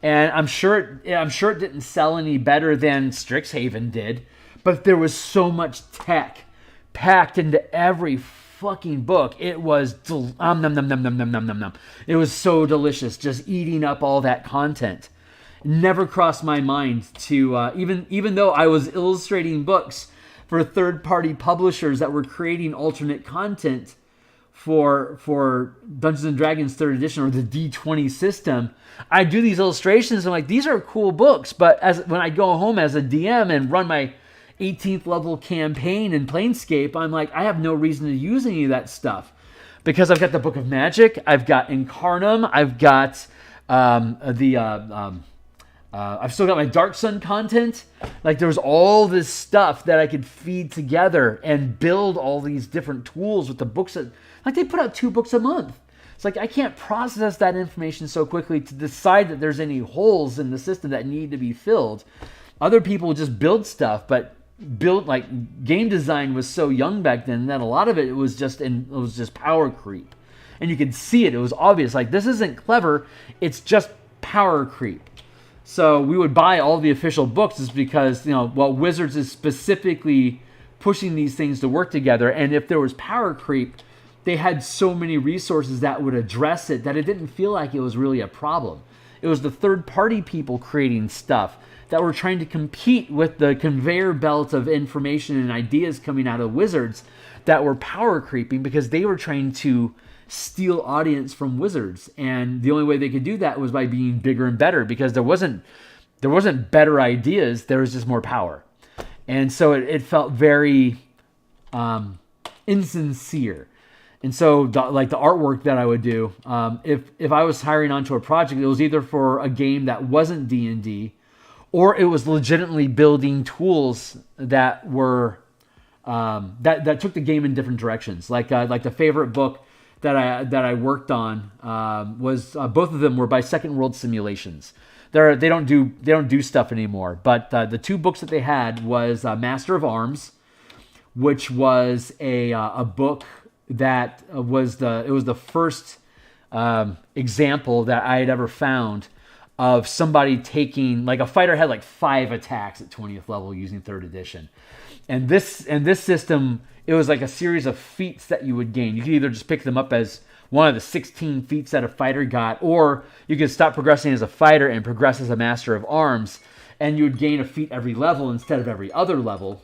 And I'm sure it didn't sell any better than Strixhaven did. But there was so much tech packed into every fucking book. It was It was so delicious just eating up all that content. Never crossed my mind to even though I was illustrating books for third-party publishers that were creating alternate content for Dungeons and Dragons 3rd edition or the D20 system, I do these illustrations. I'm these are cool books, but when I go home as a DM and run my 18th level campaign in Planescape, I'm like, I have no reason to use any of that stuff. Because I've got the Book of Magic, I've got Incarnum, I've got I've still got my Dark Sun content. Like, there was all this stuff that I could feed together and build all these different tools with the books. Like, they put out 2 books a month. It's like, I can't process that information so quickly to decide that there's any holes in the system that need to be filled. Other people just build stuff, but game design was so young back then that a lot of it was just power creep. And you could see it. It was obvious. Like, this isn't clever. It's just power creep. So we would buy all the official books is because, Wizards is specifically pushing these things to work together. And if there was power creep, they had so many resources that would address it that it didn't feel like it was really a problem. It was the third-party people creating stuff that were trying to compete with the conveyor belt of information and ideas coming out of Wizards that were power creeping because they were trying to steal audience from Wizards, and the only way they could do that was by being bigger and better, because there wasn't better ideas, there was just more power. And so it felt very insincere. And so the artwork that I would do, if I was hiring onto a project, it was either for a game that wasn't D&D, or it was legitimately building tools that were that took the game in different directions. Like the favorite book that I worked on was both of them were by Second World Simulations. They don't do stuff anymore. But the 2 books that they had was Master of Arms, which was a book that was the first example that I had ever found of somebody taking, like, a fighter had like 5 attacks at 20th level using 3rd edition, and this system. It was like a series of feats that you would gain. You could either just pick them up as one of the 16 feats that a fighter got, or you could stop progressing as a fighter and progress as a Master of Arms, and you would gain a feat every level instead of every other level.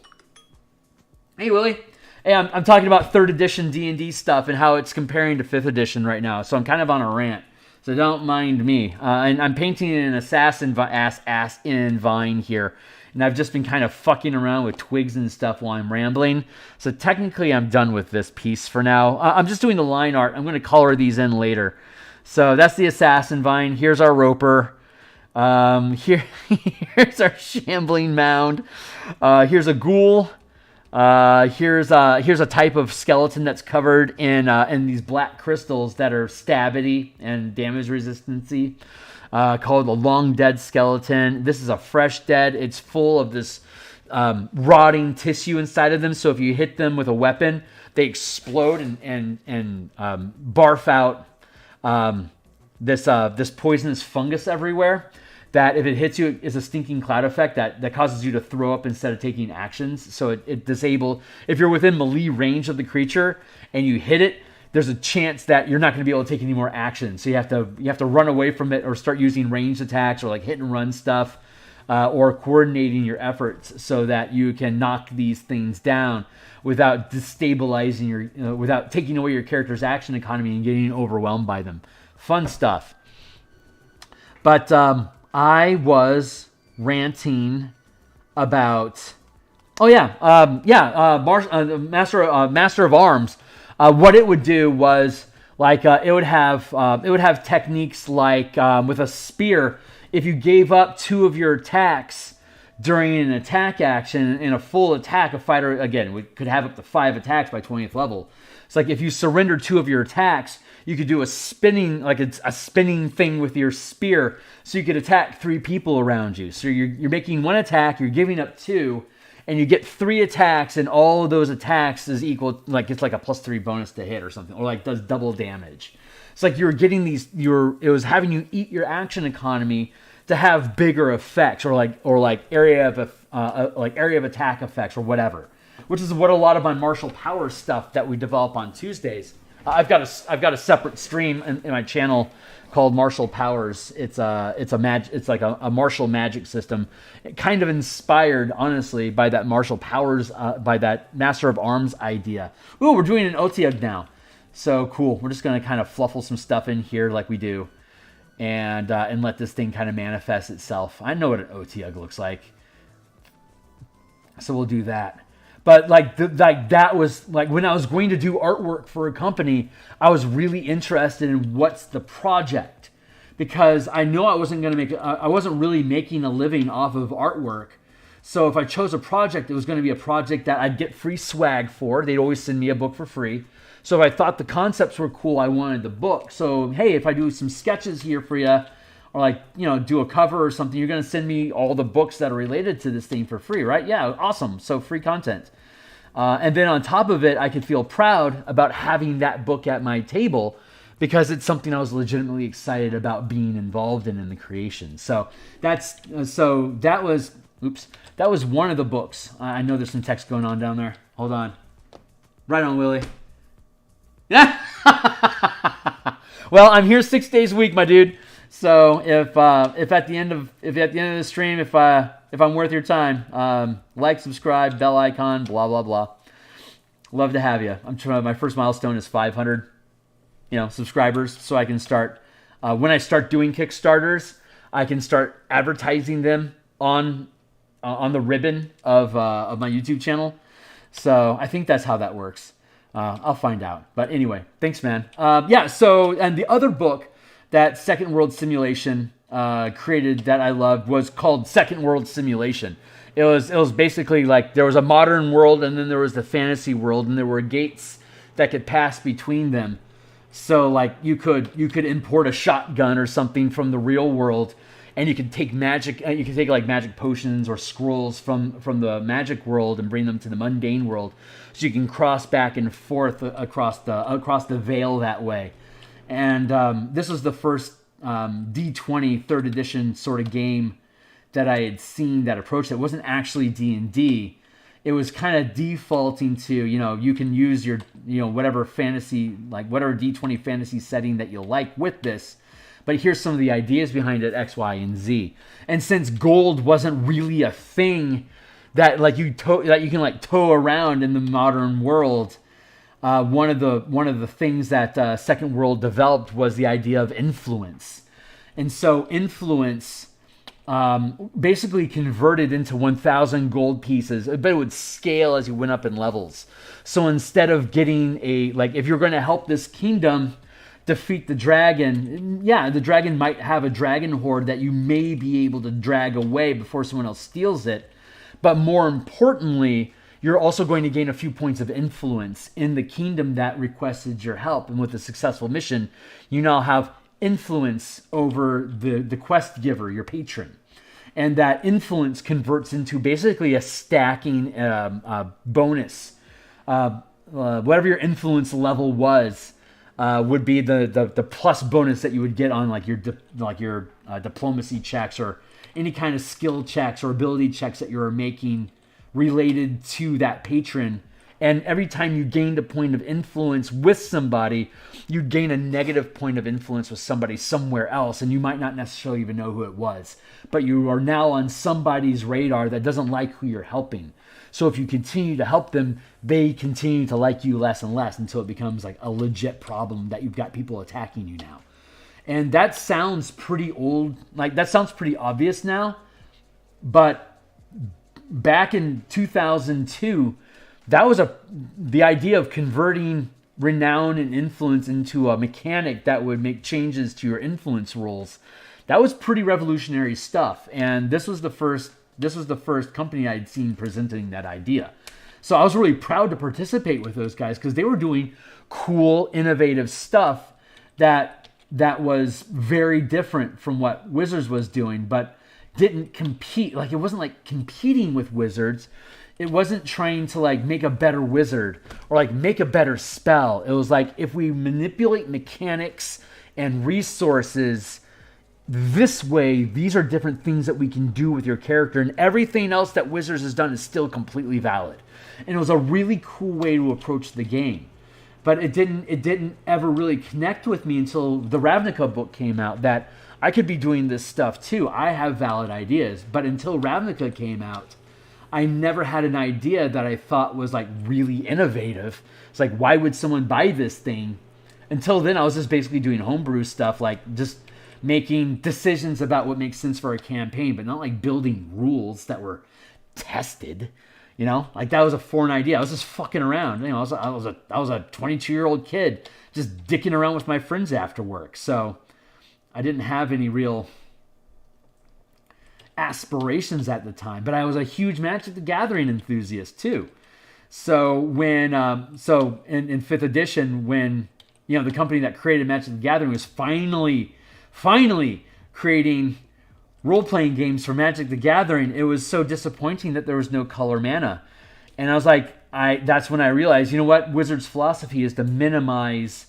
Hey, Willie. Hey, I'm talking about 3rd edition D&D stuff and how it's comparing to 5th edition right now, so I'm kind of on a rant, so don't mind me. And I'm painting an assassin vine here. And I've just been kind of fucking around with twigs and stuff while I'm rambling. So technically I'm done with this piece for now. I'm just doing the line art. I'm going to color these in later. So that's the assassin vine. Here's our roper. Here's our shambling mound. Here's a ghoul. Here's a type of skeleton that's covered in these black crystals that are stabity and damage resistancy. Called the Long Dead Skeleton. This is a fresh dead. It's full of this rotting tissue inside of them. So if you hit them with a weapon, they explode and barf out this poisonous fungus everywhere. That if it hits you, is a stinking cloud effect that causes you to throw up instead of taking actions. So it disables. If you're within melee range of the creature and you hit it, there's a chance that you're not going to be able to take any more action. So you have to run away from it or start using ranged attacks or like hit and run stuff or coordinating your efforts so that you can knock these things down without destabilizing without taking away your character's action economy and getting overwhelmed by them. Fun stuff. But I was ranting about Master of Arms. What it would do was it would have techniques like with a spear. If you gave up 2 of your attacks during an attack action in a full attack, a fighter could have up to 5 attacks by 20th level. It's like if you surrender 2 of your attacks, you could do a spinning thing with your spear, so you could attack 3 people around you. So you're making 1 attack, you're giving up 2. And you get 3 attacks, and all of those attacks is equal, like it's like a +3 bonus to hit or something, or like does double damage. It's like you're getting it was having you eat your action economy to have bigger effects, or area of attack effects or whatever. Which is what a lot of my martial power stuff that we develop on Tuesdays. I've got a separate stream in my channel called Martial Powers. It's like a martial magic system, kind of inspired, honestly, by that Martial Powers, by that Master of Arms idea. Ooh, we're doing an Otiug now, so cool. We're just gonna kind of fluffle some stuff in here like we do, and let this thing kind of manifest itself. I know what an Otiug looks like. So we'll do that. But like that was like when I was going to do artwork for a company, I was really interested in what's the project, because I know I wasn't really making a living off of artwork. So if I chose a project, it was going to be a project that I'd get free swag for. They'd always send me a book for free. So if I thought the concepts were cool, I wanted the book. So hey, if I do some sketches here for you, or like, you know, do a cover or something, you're going to send me all the books that are related to this thing for free, right? Yeah, awesome. So free content. And then on top of it, I could feel proud about having that book at my table because it's something I was legitimately excited about being involved in the creation. So that was one of the books. I know there's some text going on down there. Hold on. Right on, Willie. Yeah. Well, I'm here 6 days a week, my dude. So if at the end of the stream, if I'm worth your time, like, subscribe, bell icon, blah blah blah. Love to have you. I'm trying. My first milestone is 500, subscribers, so I can start. When I start doing Kickstarters, I can start advertising them on the ribbon of my YouTube channel. So I think that's how that works. I'll find out. But anyway, thanks, man. So, and the other book that Second World Simulation created that I loved was called Second World Simulation. It was basically like there was a modern world and then there was the fantasy world, and there were gates that could pass between them. So like you could import a shotgun or something from the real world, and you could take magic. You could take like magic potions or scrolls from the magic world and bring them to the mundane world, so you can cross back and forth across the veil that way. And this was the first D20 third edition sort of game that I had seen that approached it. It wasn't actually D&D. It was kind of defaulting to, you can use your, whatever fantasy, like whatever D20 fantasy setting that you like with this. But here's some of the ideas behind it, X, Y, and Z. And since gold wasn't really a thing that like you can like tow around in the modern world, one of the things that Second World developed was the idea of influence. And so influence basically converted into 1,000 gold pieces, but it would scale as you went up in levels. So instead of getting if you're going to help this kingdom defeat the dragon, the dragon might have a dragon horde that you may be able to drag away before someone else steals it. But more importantly, you're also going to gain a few points of influence in the kingdom that requested your help. And with a successful mission, you now have influence over the quest giver, your patron. And that influence converts into basically a stacking bonus. Whatever your influence level was would be the plus bonus that you would get on like your diplomacy checks or any kind of skill checks or ability checks that you're making related to that patron. And every time you gained a point of influence with somebody, you'd gain a negative point of influence with somebody somewhere else, and you might not necessarily even know who it was. But you are now on somebody's radar that doesn't like who you're helping. So if you continue to help them, they continue to like you less and less until it becomes like a legit problem that you've got people attacking you now. And that sounds pretty old, like that sounds pretty obvious now, but back in 2002, that was the idea of converting renown and influence into a mechanic that would make changes to your influence rolls. That was pretty revolutionary stuff, and this was the first company I'd seen presenting that idea. So I was really proud to participate with those guys because they were doing cool, innovative stuff that was very different from what Wizards was doing, but didn't compete. Like it wasn't like competing with Wizards. It wasn't trying to like make a better wizard or like make a better spell. It was like, if we manipulate mechanics and resources this way, these are different things that we can do with your character, and everything else that Wizards has done is still completely valid. And it was a really cool way to approach the game. But it didn't ever really connect with me until the Ravnica book came out, that I could be doing this stuff too. I have valid ideas, but until Ravnica came out, I never had an idea that I thought was like really innovative. It's like, why would someone buy this thing? Until then, I was just basically doing homebrew stuff, like just making decisions about what makes sense for a campaign, but not like building rules that were tested. You know, like that was a foreign idea. I was just fucking around. You know, I was a 22-year-old kid just dicking around with my friends after work. So I didn't have any real aspirations at the time, but I was a huge Magic the Gathering enthusiast too. So when in 5th edition, when the company that created Magic the Gathering was finally creating role-playing games for Magic the Gathering, it was so disappointing that there was no color mana. And I was like, that's when I realized, you know what, Wizards' philosophy is to minimize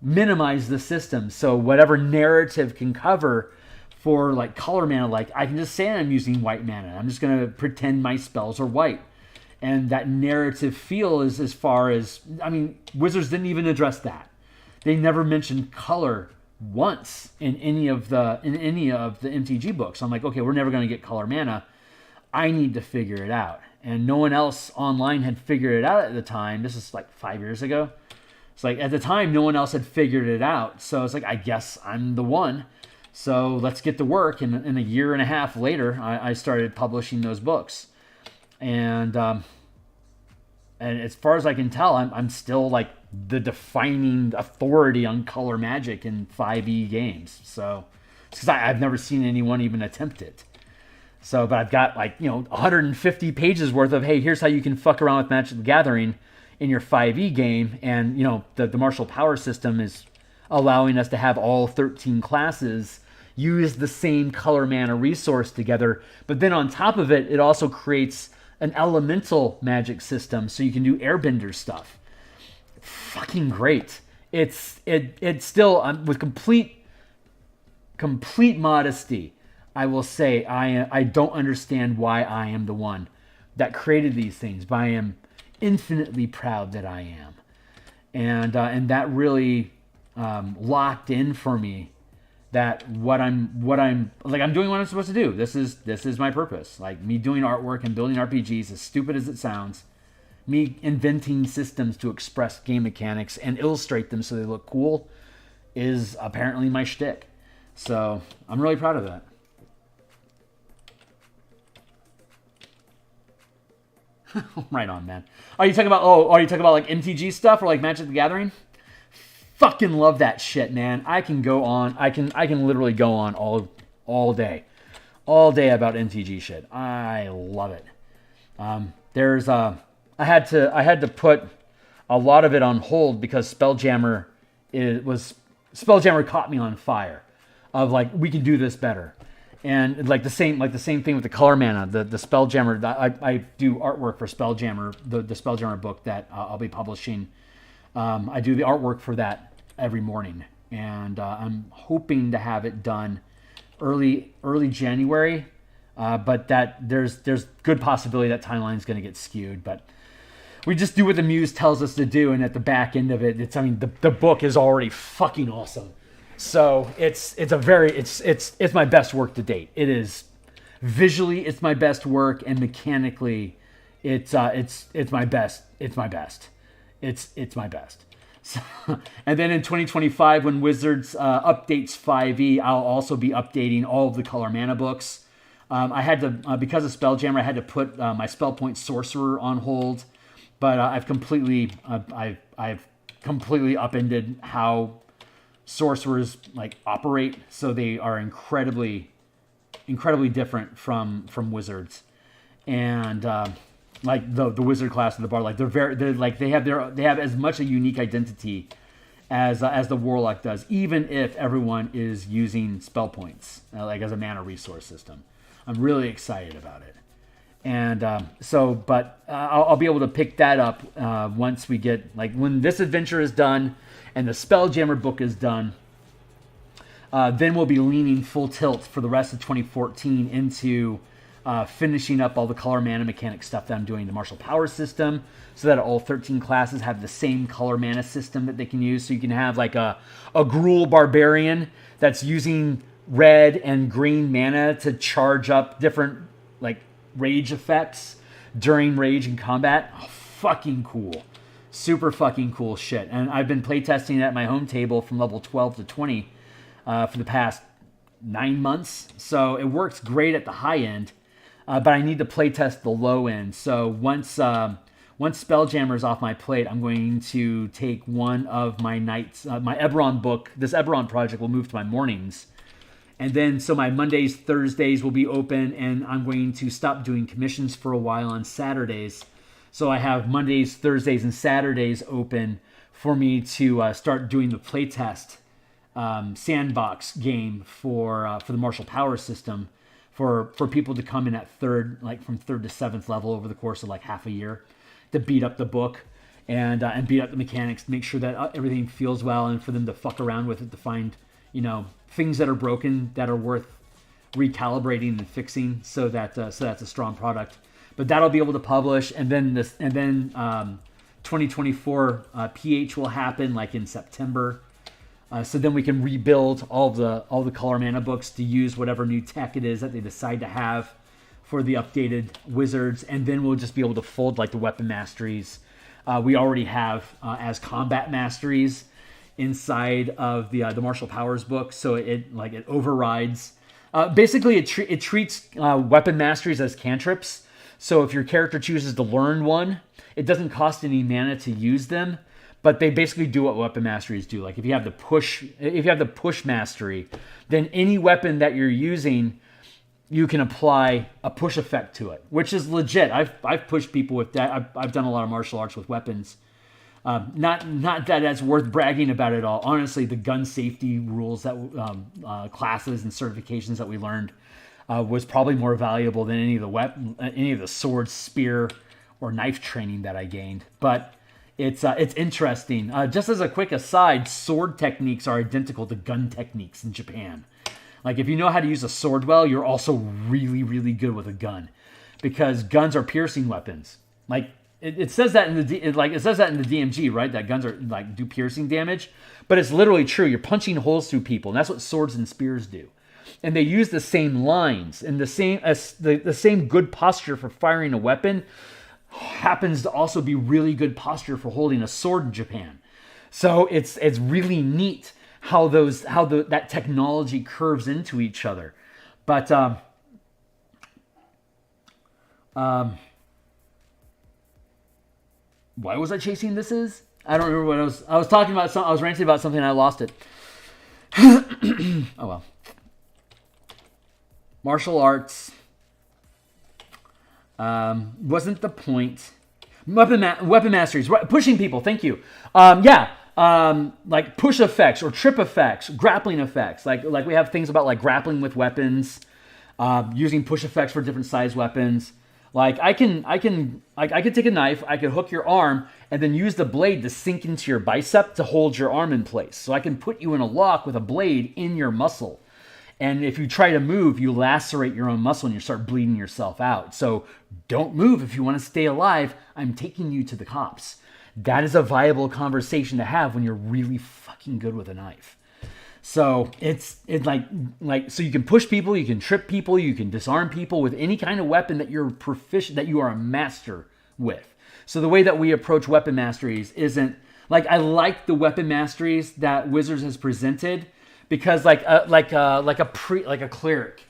the system. So whatever narrative can cover for like color mana, like I can just say I'm using white mana. I'm just going to pretend my spells are white. And that narrative feel is as far as, I mean, Wizards didn't even address that. They never mentioned color once in any of the MTG books. I'm like, okay, we're never going to get color mana. I need to figure it out. And no one else online had figured it out at the time. This is like 5 years ago. It's like at the time, no one else had figured it out. So it's like, I guess I'm the one. So let's get to work. And a year and a half later, I started publishing those books. And as far as I can tell, I'm still like the defining authority on color Magic in 5e games. So it's because I've never seen anyone even attempt it. So, but I've got like 150 pages worth of, hey, here's how you can fuck around with Magic the Gathering in your 5e game, and the martial power system is allowing us to have all 13 classes use the same color mana resource together. But then on top of it, it also creates an elemental magic system, so you can do airbender stuff. Fucking great. It's still, with complete modesty, I will say I don't understand why I am the one that created these things, but I am infinitely proud that I am. And that really locked in for me that I'm doing what I'm supposed to do. This is my purpose. Like, me doing artwork and building RPGs, as stupid as it sounds, me inventing systems to express game mechanics and illustrate them so they look cool, is apparently my shtick. So I'm really proud of that. Right on, man. Are you talking about like MTG stuff or like Magic the Gathering? Fucking love that shit, man. I can literally go on all day about MTG shit. I love it. I had to put a lot of it on hold because Spelljammer caught me on fire of like, we can do this better. And like the same thing with the color mana, the Spelljammer. I do artwork for Spelljammer, the Spelljammer book that I'll be publishing. I do the artwork for that every morning, and I'm hoping to have it done early January. But that there's good possibility that timeline is going to get skewed. But we just do what the muse tells us to do, and at the back end of it, the book is already fucking awesome. So it's my best work to date. It is visually, it's my best work, and mechanically, it's my best. It's my best. It's my best. So, and then in 2025, when Wizards updates 5e, I'll also be updating all of the color mana books. I had to, because of Spelljammer, I had to put my Spellpoint Sorcerer on hold, but I've completely upended how sorcerers like operate, so they are incredibly different from Wizards, and like the wizard class of the bard, like they have as much a unique identity as the warlock does, even if everyone is using spell points like as a mana resource system. I'm really excited about it, and I'll be able to pick that up once we get, like, when this adventure is done and the Spelljammer book is done. Then we'll be leaning full tilt for the rest of 2014 into finishing up all the color mana mechanic stuff that I'm doing, the martial power system, so that all 13 classes have the same color mana system that they can use. So you can have like a Gruul Barbarian that's using red and green mana to charge up different like rage effects during rage and combat. Oh, fucking cool. Super fucking cool shit. And I've been playtesting it at my home table from level 12 to 20 for the past 9 months. So it works great at the high end. but I need to play test the low end. So once Spelljammer's off my plate, I'm going to take one of my nights, my Eberron book. This Eberron project will move to my mornings. And then, so my Mondays, Thursdays will be open, and I'm going to stop doing commissions for a while on Saturdays. So I have Mondays, Thursdays, and Saturdays open for me to start doing the playtest sandbox game for the martial power system for people to come in at third, like from 3rd to 7th level over the course of like half a year, to beat up the book and beat up the mechanics, to make sure that everything feels well, and for them to fuck around with it to find, things that are broken that are worth recalibrating and fixing, so that's a strong product. But that'll be able to publish, and then 2024 PH will happen like in September. So then we can rebuild all the color mana books to use whatever new tech it is that they decide to have for the updated wizards, and then we'll just be able to fold like the weapon masteries we already have as combat masteries inside of the martial powers book. So it overrides. Basically, it treats weapon masteries as cantrips. So if your character chooses to learn one, it doesn't cost any mana to use them, but they basically do what weapon masteries do. Like if you have the push mastery, then any weapon that you're using, you can apply a push effect to it, which is legit. I've pushed people with that. I've done a lot of martial arts with weapons. Not that that's worth bragging about at all. Honestly, the gun safety rules that classes and certifications that we learned was probably more valuable than any of the sword, spear, or knife training that I gained. But it's interesting. Just as a quick aside, sword techniques are identical to gun techniques in Japan. Like if you know how to use a sword well, you're also really, really good with a gun, because guns are piercing weapons. Like it says that in the DMG, right? That guns are like do piercing damage, but it's literally true. You're punching holes through people, and that's what swords and spears do. And they use the same lines, and the same good posture for firing a weapon happens to also be really good posture for holding a sword in Japan. So it's really neat how that technology curves into each other. But why was I chasing this is? I don't remember what I was talking about. I was ranting about something and I lost it. Oh well. Martial arts wasn't the point. Weapon masteries, pushing people. Thank you. Like push effects or trip effects, grappling effects. Like we have things about like grappling with weapons, using push effects for different size weapons. Like I can take a knife, I can hook your arm, and then use the blade to sink into your bicep to hold your arm in place. So I can put you in a lock with a blade in your muscle. And if you try to move, you lacerate your own muscle and you start bleeding yourself out. So don't move if you want to stay alive. I'm taking you to the cops. That is a viable conversation to have when you're really fucking good with a knife. So it's like so you can push people, you can trip people, you can disarm people with any kind of weapon that you're proficient, that you are a master with. So the way that we approach weapon masteries isn't like, I like the weapon masteries that Wizards has presented, because like a cleric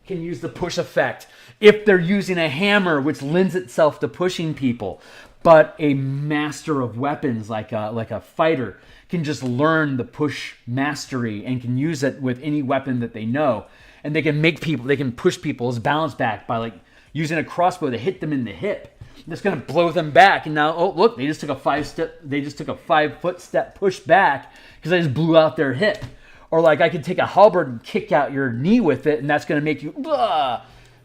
can use the push effect if they're using a hammer, which lends itself to pushing people. But a master of weapons, like a fighter, can just learn the push mastery and can use it with any weapon that they know, and they can push people's balance back by like using a crossbow to hit them in the hip. That's going to blow them back, and now look, they just took a 5-foot step push back because I just blew out their hip. Or like I could take a halberd and kick out your knee with it, and that's going to make you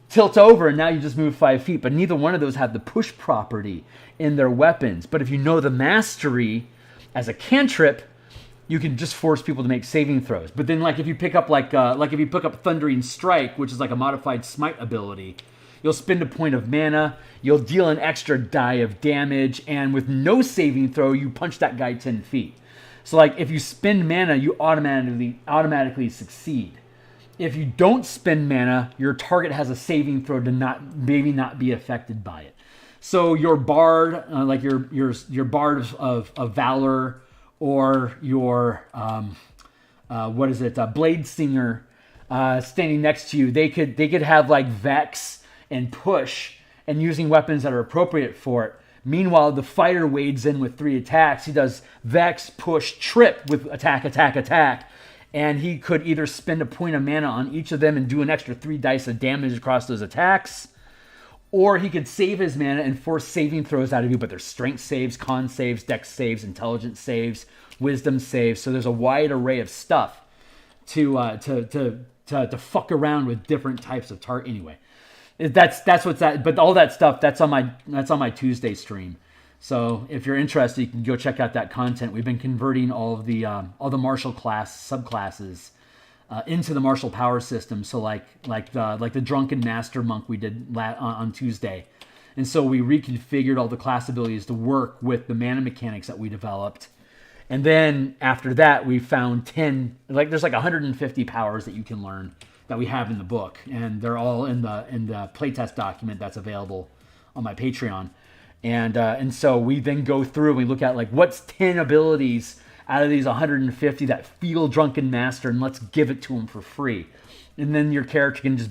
tilt over, and now you just move 5 feet. But neither one of those have the push property in their weapons. But if you know the mastery as a cantrip, you can just force people to make saving throws. But then, like if you pick up Thundering Strike, which is like a modified smite ability, you'll spend a point of mana, you'll deal an extra die of damage, and with no saving throw, you punch that guy 10 feet. So like if you spend mana, you automatically succeed. If you don't spend mana, your target has a saving throw to not be affected by it. So your bard, like your bard of valor, or your blade singer standing next to you, they could have like Vex and push and using weapons that are appropriate for it. Meanwhile, the fighter wades in with 3 attacks. He does Vex, Push, Trip with attack, attack, attack. And he could either spend a point of mana on each of them and do an extra 3 dice of damage across those attacks, or he could save his mana and force saving throws out of you, but there's strength saves, con saves, dex saves, intelligence saves, wisdom saves. So there's a wide array of stuff to fuck around with different types of target. Anyway, that's what's that. But all that stuff that's on my Tuesday stream. So if you're interested, you can go check out that content. We've been converting all the martial class subclasses into the martial power system. So like the drunken master monk we did on Tuesday, and so we reconfigured all the class abilities to work with the mana mechanics that we developed. And then after that, we found 10, there's 150 powers that you can learn that we have in the book, and they're all in the playtest document that's available on my Patreon. And so we then go through and we look at what's 10 abilities out of these 150 that feel drunken master, and let's give it to them for free. And then your character can just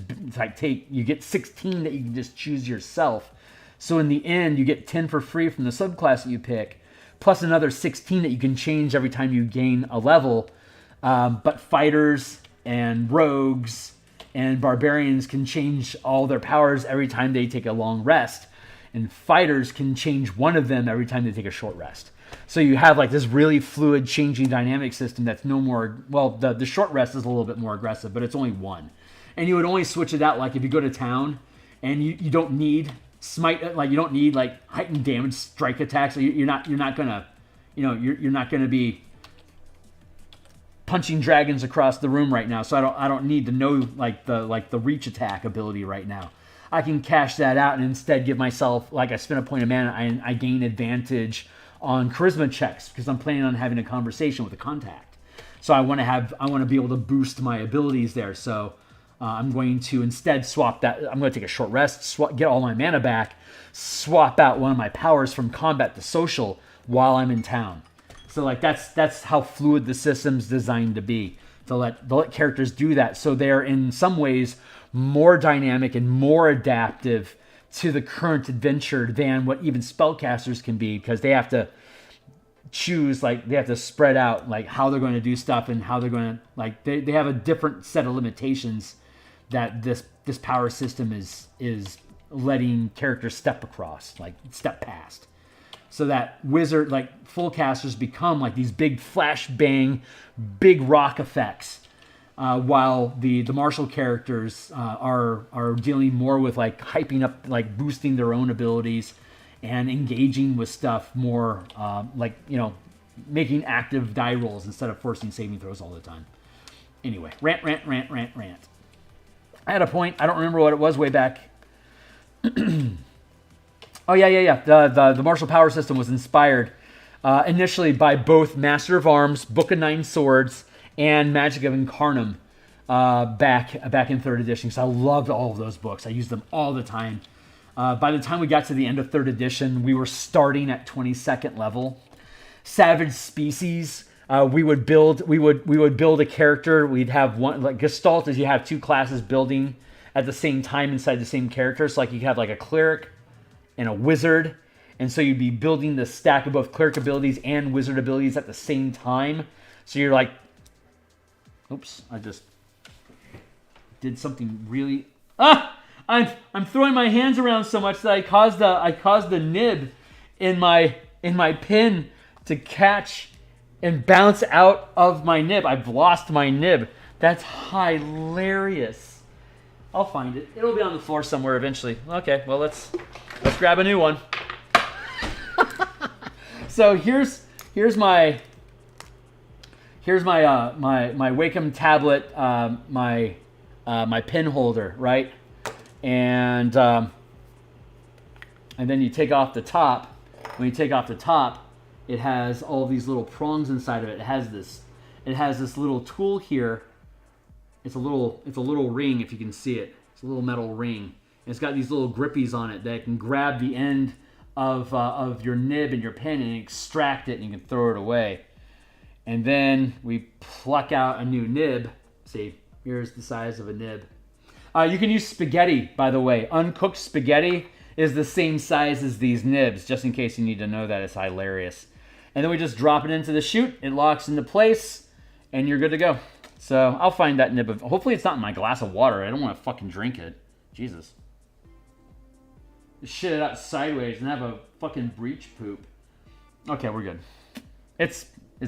you get 16 that you can just choose yourself. So in the end, you get 10 for free from the subclass that you pick, plus another 16 that you can change every time you gain a level. But fighters and rogues and barbarians can change all their powers every time they take a long rest. And fighters can change one of them every time they take a short rest. So you have this really fluid changing dynamic system that's no more, the short rest is a little bit more aggressive, but it's only one. And you would only switch it out if you go to town and you don't need smite, you don't need heightened damage strike attacks. So you're not gonna be punching dragons across the room right now. So I don't need to know the reach attack ability right now. I can cash that out and instead give myself, I spend a point of mana, I gain advantage on charisma checks because I'm planning on having a conversation with a contact. So I want to be able to boost my abilities there. So I'm going to instead swap that. I'm going to take a short rest, get all my mana back, swap out one of my powers from combat to social while I'm in town. So that's how fluid the system's designed to be, to let characters do that. So they're in some ways more dynamic and more adaptive to the current adventure than what even spellcasters can be, because they have to choose, they have to spread out how they're going to do stuff and how they're going to they have a different set of limitations that this power system is letting characters step across, step past. So that wizard, full casters become these big flash bang, big rock effects. While the martial characters are dealing more with hyping up, boosting their own abilities and engaging with stuff more, making active die rolls instead of forcing saving throws all the time. Anyway, rant. I had a point. I don't remember what it was way back. Oh yeah. The martial power system was inspired initially by both Master of Arms, Book of Nine Swords, and Magic of Incarnum back in 3rd edition, because I loved all of those books. I used them all the time. By the time we got to the end of 3rd edition, we were starting at 22nd level. Savage Species, we would build a character. We'd have one, Gestalt is you have 2 classes building at the same time inside the same character. So you have a cleric and a wizard, and so you'd be building the stack of both cleric abilities and wizard abilities at the same time. So you're oops, I just did something really... I'm throwing my hands around so much that I caused the nib in my pin to catch and bounce out of my nib. I've lost my nib. That's hilarious. I'll find it. It'll be on the floor somewhere eventually. Okay, well let's grab a new one. So here's my Wacom tablet, my pen holder, right? And then you take off the top. When you take off the top, it has all these little prongs inside of it. It has this little tool here. It's a little ring, if you can see it. It's a little metal ring. And it's got these little grippies on it that can grab the end of your nib and your pen and extract it, and you can throw it away. And then we pluck out a new nib. See, here's the size of a nib. You can use spaghetti, by the way. Uncooked spaghetti is the same size as these nibs, just in case you need to know that. It's hilarious. And then we just drop it into the chute. It locks into place, and you're good to go. So I'll find that nib of... Hopefully it's not in my glass of water. I don't want to fucking drink it. Jesus. Shit it out sideways and have a fucking breech poop. Okay, we're good. It's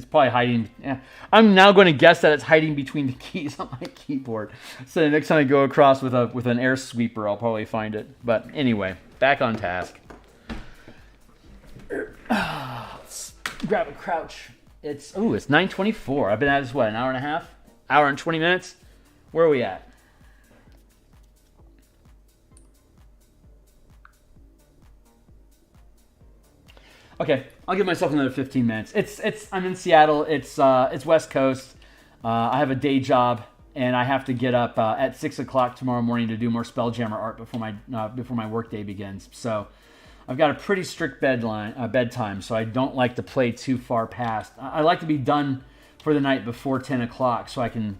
probably hiding... Yeah. I'm now going to guess that it's hiding between the keys on my keyboard. So the next time I go across with an air sweeper, I'll probably find it. But anyway, back on task. Let's grab a crouch. It's 9:24. I've been at this, what, an hour and a half? Hour and 20 minutes? Where are we at? Okay, I'll give myself another 15 minutes. I'm in Seattle. It's West Coast. I have a day job, and I have to get up at 6 o'clock tomorrow morning to do more Spelljammer art before my work day begins. So I've got a pretty strict bedtime, so I don't like to play too far past. I like to be done for the night before 10 o'clock, so I can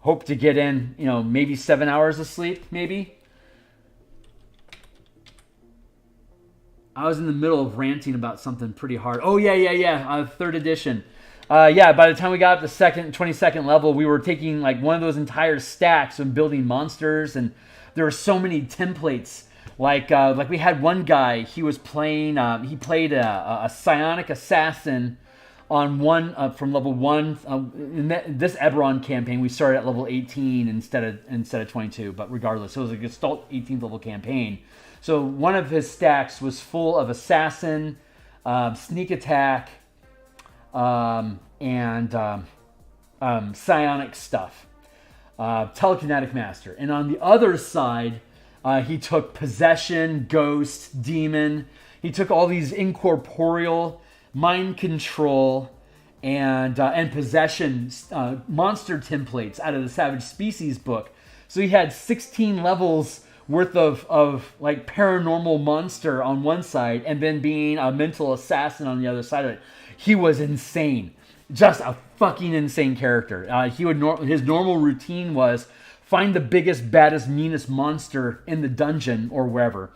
hope to get in, maybe 7 hours of sleep, maybe. I was in the middle of ranting about something pretty hard. Oh, yeah. Third edition. By the time we got up to 22nd level, we were taking like one of those entire stacks and building monsters, and there were so many templates. Like we had one guy, he was playing, he played a psionic assassin on one from level 1. In this Eberron campaign, we started at level 18 instead of 22, but regardless, it was a Gestalt 18th level campaign. So one of his stacks was full of assassin, sneak attack, and psionic stuff, telekinetic master. And on the other side, he took possession, ghost, demon. He took all these incorporeal, mind control, and possession monster templates out of the Savage Species book. So he had 16 levels worth of like paranormal monster on one side, and then being a mental assassin on the other side of it. He was insane, just a fucking insane character. His normal routine was find the biggest, baddest, meanest monster in the dungeon or wherever,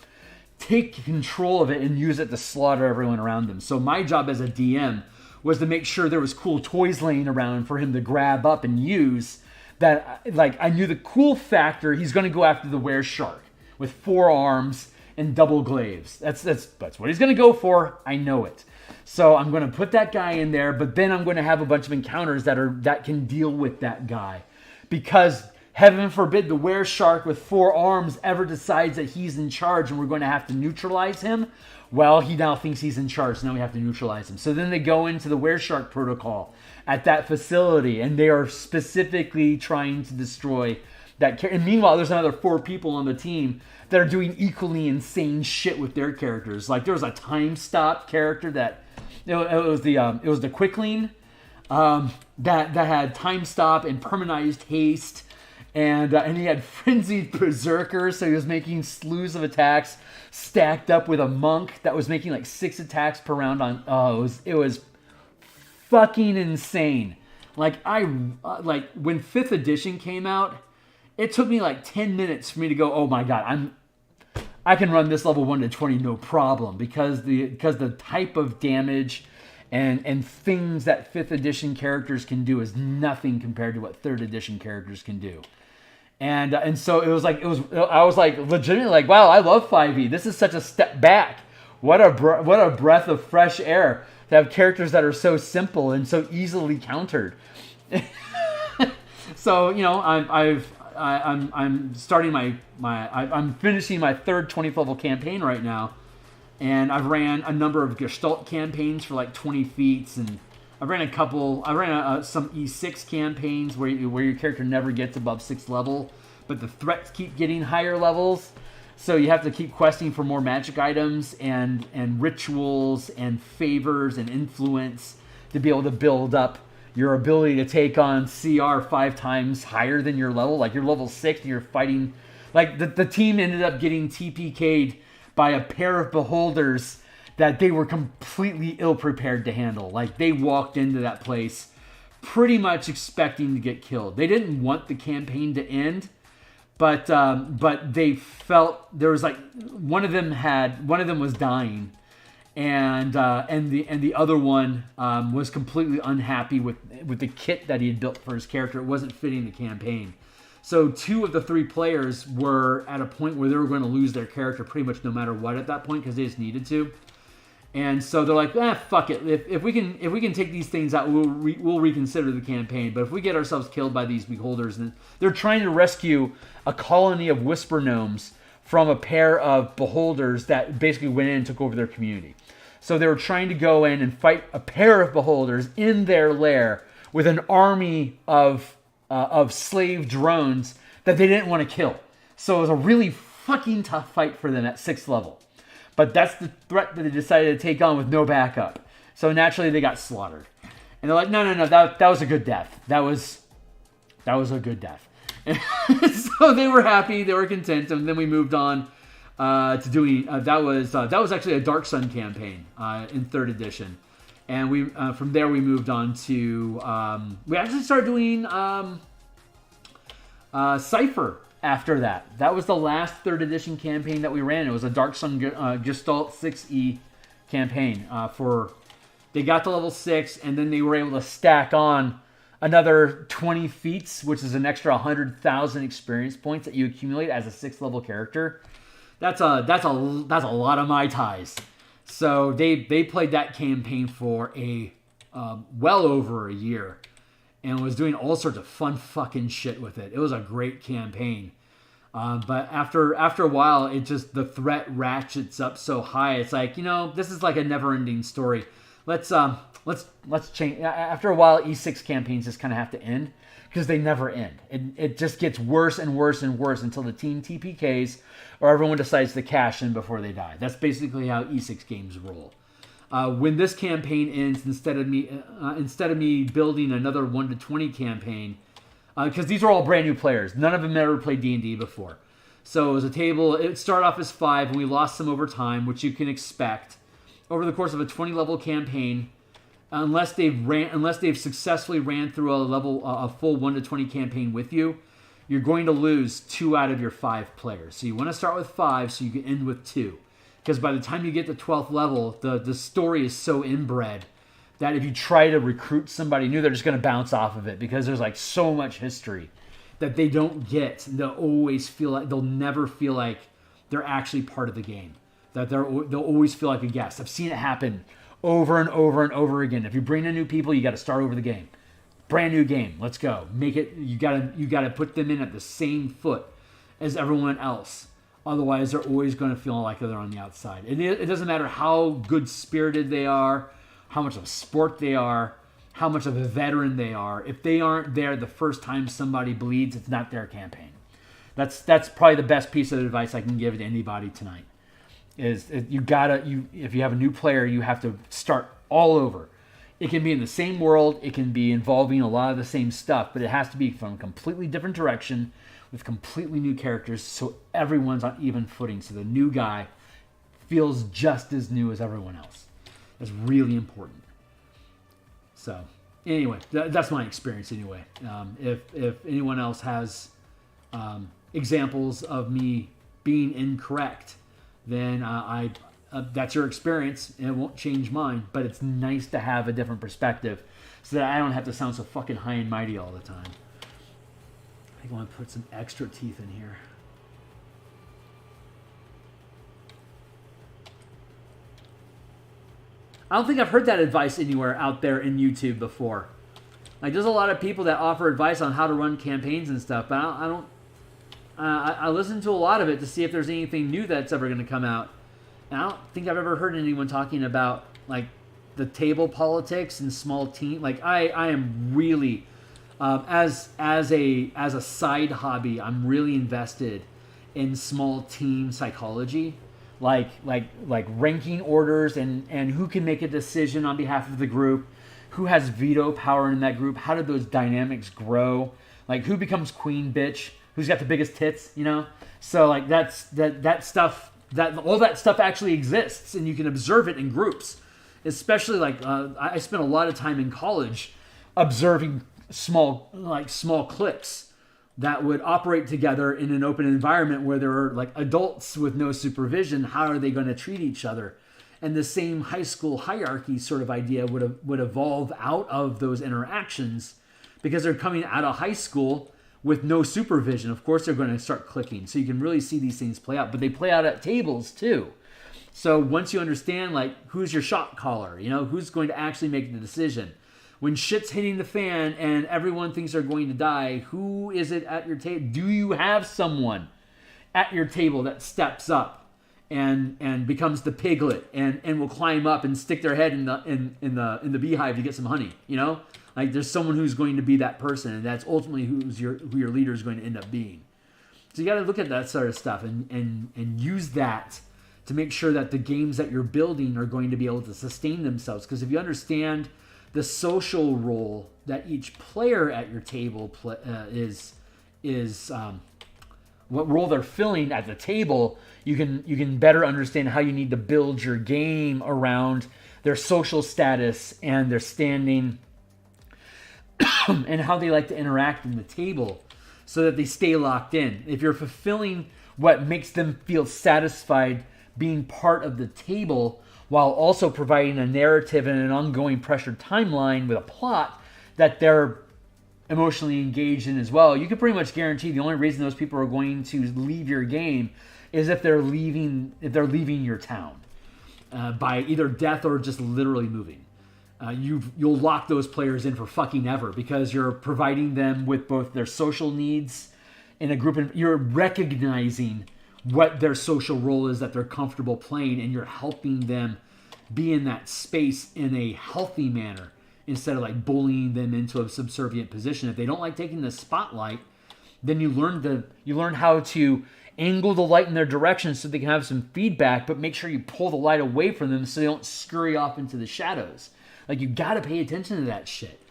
take control of it, and use it to slaughter everyone around them. So my job as a DM was to make sure there was cool toys laying around for him to grab up and use. That, like, I knew the cool factor, he's going to go after the Wereshark with 4 arms and double glaives. That's what he's going to go for. I know it. So I'm going to put that guy in there, but then I'm going to have a bunch of encounters that can deal with that guy. Because heaven forbid the Wereshark with 4 arms ever decides that he's in charge and we're going to have to neutralize him. Well, he now thinks he's in charge, so now we have to neutralize him. So then they go into the Wereshark protocol at that facility, and they are specifically trying to destroy that character. And meanwhile, there's another 4 people on the team that are doing equally insane shit with their characters. Like, there was a time stop character that it was the Quickling that had time stop and permanized haste, and he had frenzied berserker, so he was making slews of attacks stacked up with a monk that was making like 6 attacks per round on. It was fucking insane. Like when 5th edition came out, it took me like 10 minutes for me to go, oh my god, I can run this level 1 to 20 no problem, because the type of damage and things that 5th edition characters can do is nothing compared to what 3rd edition characters can do. And so I was like legitimately like, wow, I love 5e. This is such a step back. What a breath of fresh air to have characters that are so simple and so easily countered. So I'm starting I'm finishing my 3rd 20th level campaign right now, and I've ran a number of Gestalt campaigns for like 20 feats, and I ran some E6 campaigns where your character never gets above 6th level, but the threats keep getting higher levels. So you have to keep questing for more magic items and rituals and favors and influence to be able to build up your ability to take on CR 5 times higher than your level. Like, you're level 6 and you're fighting. Like, the team ended up getting TPK'd by a pair of beholders that they were completely ill-prepared to handle. Like, they walked into that place pretty much expecting to get killed. They didn't want the campaign to end, but they felt there was like one of them was dying, and the other one was completely unhappy with the kit that he had built for his character. It wasn't fitting the campaign. So 2 of the 3 players were at a point where they were going to lose their character pretty much no matter what at that point, because they just needed to. And so they're like, fuck it. If we can take these things out, we'll reconsider the campaign. But if we get ourselves killed by these beholders, and they're trying to rescue a colony of whisper gnomes from a pair of beholders that basically went in and took over their community. So they were trying to go in and fight a pair of beholders in their lair with an army of slave drones that they didn't want to kill. So it was a really fucking tough fight for them at 6th level. But that's the threat that they decided to take on with no backup. So naturally, they got slaughtered. And they're like, no, that was a good death. That was a good death. And so they were happy, they were content, and then we moved on to doing. That was actually a Dark Sun campaign in 3rd edition, and we from there we moved on to we actually started doing Cypher. After that, that was the last 3rd edition campaign that we ran. It was a Dark Sun Gestalt 6e campaign. They got to level 6, and then they were able to stack on another 20 feats, which is an extra 100,000 experience points that you accumulate as a 6th level character. That's a lot of Mai Tais. So they played that campaign for well over a year. And was doing all sorts of fun fucking shit with it. It was a great campaign. But after a while, the threat ratchets up so high. It's like, this is like a never-ending story. Let's change. After a while, E6 campaigns just kind of have to end because they never end. It just gets worse and worse and worse until the team TPKs or everyone decides to cash in before they die. That's basically how E6 games roll. When this campaign ends, instead of me building another 1 to 20 campaign, because these are all brand new players, none of them ever played D&D before. So it was a table. It started off as 5, and we lost some over time, which you can expect over the course of a 20 level campaign, unless they've successfully ran through a full 1 to 20 campaign with you. You're going to lose 2 out of your 5 players. So you want to start with 5, so you can end with 2. Because by the time you get to 12th level, the story is so inbred that if you try to recruit somebody new, they're just going to bounce off of it because there's like so much history that they don't get. They'll always feel like they'll never feel like they're actually part of the game. That they'll always feel like a guest. I've seen it happen over and over and over again. If you bring in new people, you got to start over the game. Brand new game. Let's go. Make it. You gotta put them in at the same foot as everyone else. Otherwise, they're always going to feel like they're on the outside. It doesn't matter how good-spirited they are, how much of a sport they are, how much of a veteran they are. If they aren't there the first time somebody bleeds, it's not their campaign. That's probably the best piece of advice I can give to anybody tonight. If you have a new player, you have to start all over. It can be in the same world. It can be involving a lot of the same stuff, but it has to be from a completely different direction with completely new characters so everyone's on even footing. So the new guy feels just as new as everyone else. That's really important. So anyway, that's my experience anyway. If anyone else has examples of me being incorrect, then that's your experience, and it won't change mine. But it's nice to have a different perspective so that I don't have to sound so fucking high and mighty all the time. I think I want to put some extra teeth in here. I don't think I've heard that advice anywhere out there in YouTube before. Like, there's a lot of people that offer advice on how to run campaigns and stuff, but I listen to a lot of it to see if there's anything new that's ever going to come out. And I don't think I've ever heard anyone talking about, like, the table politics and small team. Like, I am really, as a side hobby, I'm really invested in small team psychology. Like ranking orders and who can make a decision on behalf of the group, who has veto power in that group, how do those dynamics grow, like who becomes queen bitch, who's got the biggest tits, So like that stuff, all that stuff actually exists, and you can observe it in groups. Especially like I spent a lot of time in college observing small cliques that would operate together in an open environment where there are like adults with no supervision. How are they going to treat each other? And the same high school hierarchy sort of idea would evolve out of those interactions, because they're coming out of high school with no supervision. Of course, they're going to start clicking. So you can really see these things play out, but they play out at tables too. So once you understand, like, who's your shot caller, who's going to actually make the decision, when shit's hitting the fan and everyone thinks they're going to die, who is it at your table? Do you have someone at your table that steps up and becomes the piglet and will climb up and stick their head in the beehive to get some honey? Like, there's someone who's going to be that person, and that's ultimately who your leader is going to end up being. So you got to look at that sort of stuff and use that to make sure that the games that you're building are going to be able to sustain themselves. Because if you understand the social role that each player at your table is what role they're filling at the table, you can better understand how you need to build your game around their social status and their standing and how they like to interact in the table, so that they stay locked in. If you're fulfilling what makes them feel satisfied being part of the table, while also providing a narrative and an ongoing pressured timeline with a plot that they're emotionally engaged in as well, you can pretty much guarantee the only reason those people are going to leave your game is if they're leaving your town by either death or just literally moving. You'll lock those players in for fucking ever, because you're providing them with both their social needs in a group, and you're recognizing what their social role is that they're comfortable playing, and you're helping them be in that space in a healthy manner instead of like bullying them into a subservient position. If they don't like taking the spotlight, then you learn how to angle the light in their direction so they can have some feedback, but make sure you pull the light away from them so they don't scurry off into the shadows. Like, you got to pay attention to that shit.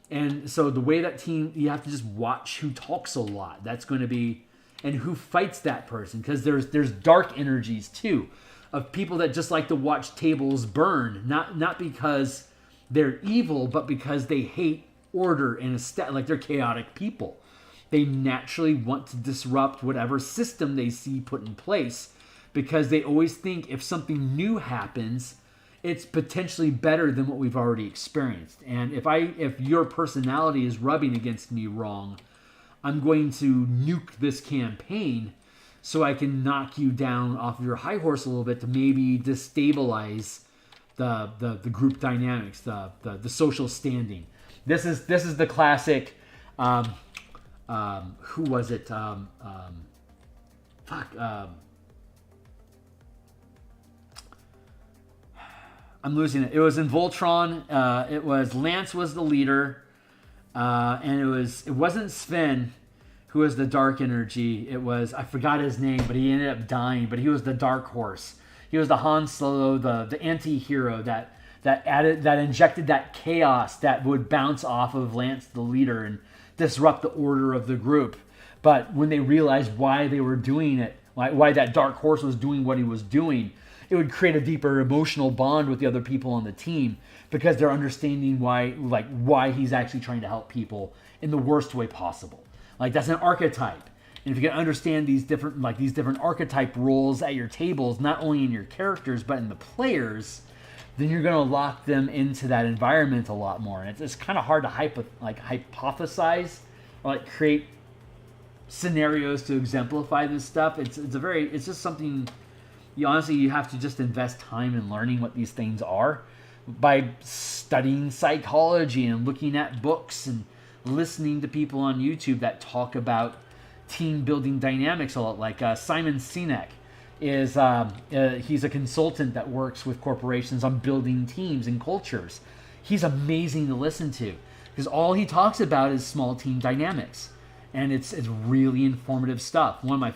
And so the way that team, you have to just watch who talks a lot. That's going to be, and who fights that person, because there's dark energies too, of people that just like to watch tables burn, not because they're evil, but because they hate order and like, they're chaotic people. They naturally want to disrupt whatever system they see put in place, because they always think if something new happens, it's potentially better than what we've already experienced. And if your personality is rubbing against me wrong, I'm going to nuke this campaign so I can knock you down off of your high horse a little bit to maybe destabilize the group dynamics, the social standing. This is the classic. Who was it? I'm losing it. It was in Voltron. It was Lance was the leader, and it wasn't Sven who was the dark energy. It was, I forgot his name, but he ended up dying. But he was the dark horse. He was the Han Solo, the anti-hero that injected that chaos that would bounce off of Lance the leader and disrupt the order of the group. But when they realized why they were doing it, why that dark horse was doing what he was doing, it would create a deeper emotional bond with the other people on the team, because they're understanding why he's actually trying to help people in the worst way possible. Like, that's an archetype. And if you can understand these different archetype roles at your tables, not only in your characters but in the players, then you're going to lock them into that environment a lot more. And it's kind of hard to hypothesize or create scenarios to exemplify this stuff. It's just something you have to just invest time in learning what these things are by studying psychology and looking at books and listening to people on YouTube that talk about team building dynamics a lot. Like Simon Sinek he's a consultant that works with corporations on building teams and cultures. He's amazing to listen to, because all he talks about is small team dynamics, and it's really informative stuff. One of my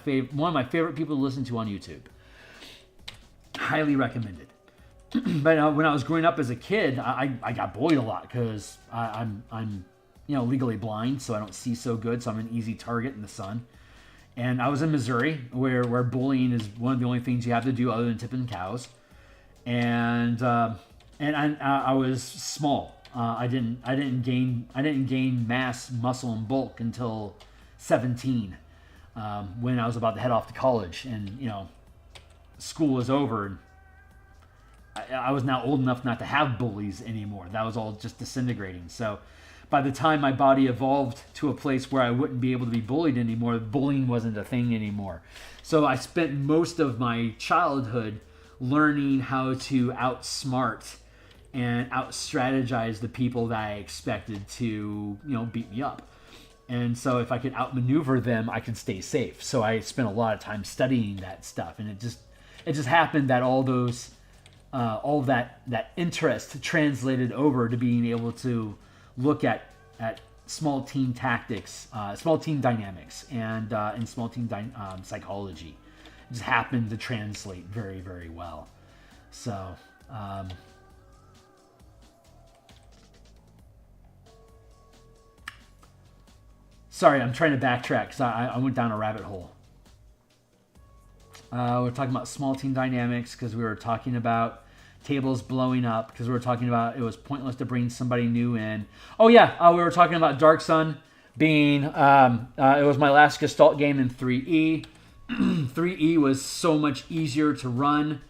favorite people to listen to on YouTube. Highly recommended. But when I was growing up as a kid, I got bullied a lot because I'm legally blind, so I don't see so good, so I'm an easy target in the sun. And I was in Missouri, where bullying is one of the only things you have to do other than tipping cows. And I was small. I didn't gain mass, muscle, and bulk until 17 when I was about to head off to college, and school was over, and I was now old enough not to have bullies anymore. That was all just disintegrating. So by the time my body evolved to a place where I wouldn't be able to be bullied anymore, bullying wasn't a thing anymore. So I spent most of my childhood learning how to outsmart and out-strategize the people that I expected to, beat me up. And so if I could outmaneuver them, I could stay safe. So I spent a lot of time studying that stuff, and it just happened that all that interest translated over to being able to look at small team tactics, small team dynamics, and small team psychology. It just happened to translate very, very well. So sorry, I'm trying to backtrack because I went down a rabbit hole. We're talking about small team dynamics because we were talking about tables blowing up, because we were talking about it was pointless to bring somebody new in. Oh yeah, we were talking about Dark Sun being, it was my last Gestalt game in 3E. 3E was so much easier to run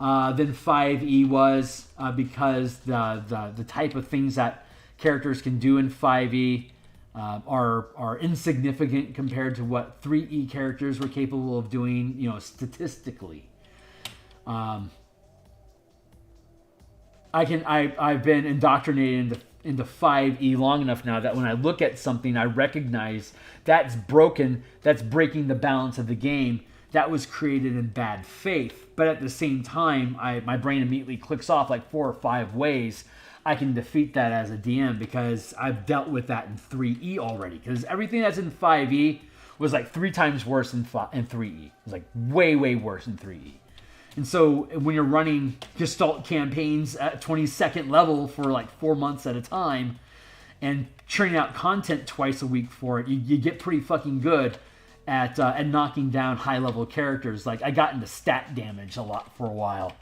than 5E was because the type of things that characters can do in 5E are insignificant compared to what 3E characters were capable of doing, statistically. I've been indoctrinated into 5E long enough now that when I look at something, I recognize that's broken, that's breaking the balance of the game, that was created in bad faith. But at the same time, my brain immediately clicks off like 4 or 5 ways I can defeat that as a DM, because I've dealt with that in 3E already. Because everything that's in 5E was like 3 times worse in 3E. It was like way, way worse in 3E. And so when you're running Gestalt campaigns at 22nd level for like 4 months at a time and churning out content twice a week for it, you get pretty fucking good at knocking down high-level characters. Like, I got into stat damage a lot for a while.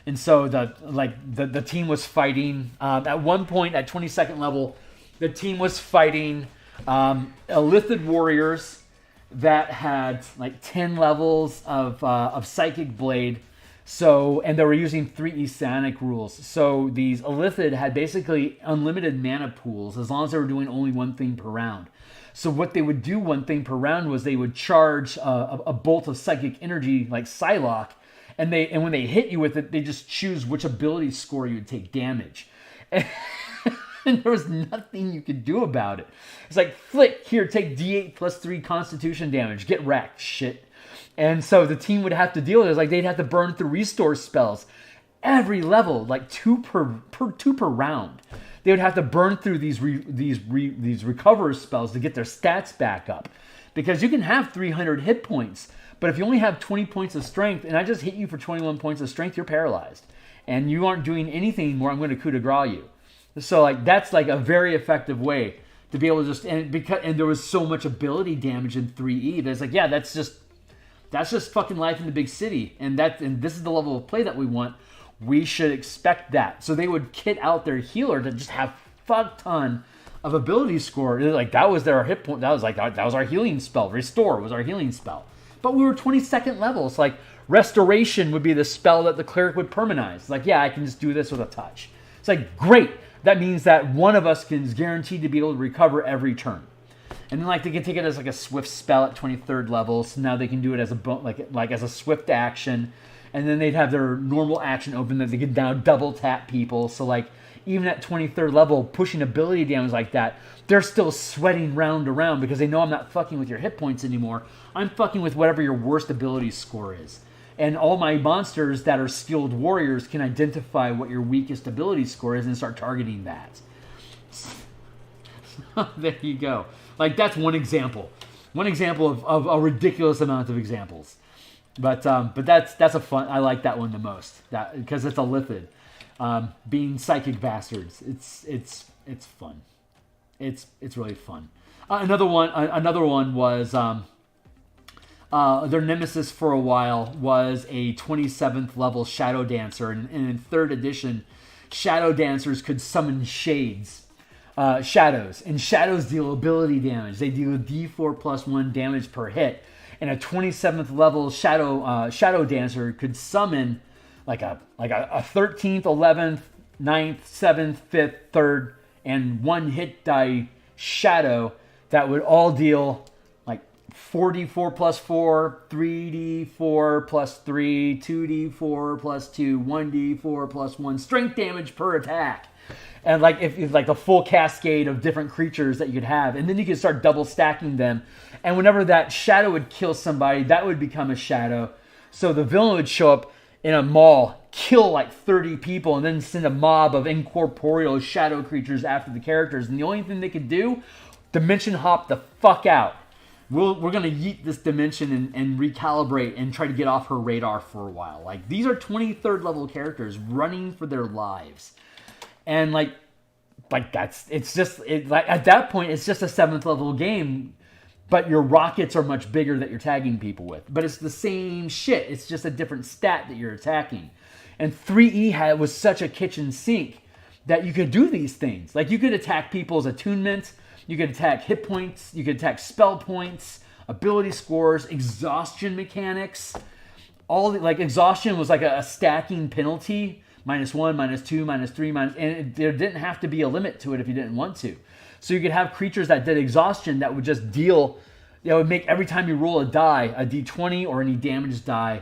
And so the team was fighting, at one point at 22nd level, the team was fighting Illithid warriors that had like 10 levels of Psychic Blade. So, and they were using 3E Sanic rules. So these Illithid had basically unlimited mana pools as long as they were doing only one thing per round. So what they would do one thing per round was they would charge a bolt of psychic energy like Psylocke, and when they hit you with it, they just choose which ability score you would take damage. And there was nothing you could do about it. It's like, flick, here, take D8 plus 3 Constitution damage. Get wrecked, shit. And so the team would have to deal with it. It's like they'd have to burn through restore spells every level, like 2 per round. They would have to burn through these recover spells to get their stats back up, because you can have 300 hit points, but if you only have 20 points of strength, and I just hit you for 21 points of strength, you're paralyzed, and you aren't doing anything more. I'm going to coup de grace you. So like that's like a very effective way to be able to just and there was so much ability damage in 3E. There's like, yeah, that's just fucking life in the big city, and this is the level of play that we want. We should expect that. So they would kit out their healer to just have fuck ton of ability score. Like that was their hit point. That was our healing spell. Restore was our healing spell. But we were 22nd level. It's like restoration would be the spell that the cleric would permanize. It's like, yeah, I can just do this with a touch. It's like, great. That means that one of us is guaranteed to be able to recover every turn. And then like they can take it as like a swift spell at 23rd level. So now they can do it as as a swift action. And then they'd have their normal action open that they could now double tap people. So like even at 23rd level, pushing ability damage like that, they're still sweating round to round because they know I'm not fucking with your hit points anymore. I'm fucking with whatever your worst ability score is. And all my monsters that are skilled warriors can identify what your weakest ability score is and start targeting that. There you go. Like that's one example. One example of a ridiculous amount of examples. But that's a fun. I like that one the most. That because it's a Illithid. Being psychic bastards. It's fun. It's really fun. Another one was their nemesis for a while was a 27th level Shadow Dancer, and in 3rd edition, Shadow Dancers could summon shades. Shadows. And Shadows deal ability damage. They deal D4 plus 1 damage per hit. And a 27th level Shadow Dancer could summon like a 13th, 11th, 9th, 7th, 5th, 3rd, and 1 hit die Shadow that would all deal like 4d4 plus 4, 3d4 plus 3, 2d4 plus 2, 1d4 plus 1 strength damage per attack. And like if like a full cascade of different creatures that you could have, and then you could start double stacking them. And whenever that Shadow would kill somebody, that would become a Shadow. So the villain would show up in a mall, kill like 30 people, and then send a mob of incorporeal shadow creatures after the characters. And the only thing they could do, dimension hop the fuck out. We're going to yeet this dimension and recalibrate and try to get off her radar for a while. Like, these are 23rd level characters running for their lives. And like that's, it's just, like at that point, it's just a 7th level game. But your rockets are much bigger that you're tagging people with. But it's the same shit. It's just a different stat that you're attacking. And 3E was such a kitchen sink that you could do these things. Like, you could attack people's attunements. You could attack hit points. You could attack spell points, ability scores, exhaustion mechanics. Like, exhaustion was like a stacking penalty. -1, -2, -3, and there didn't have to be a limit to it if you didn't want to. So you could have creatures that did exhaustion that would just deal, would make every time you roll a die, a d20 or any damage die,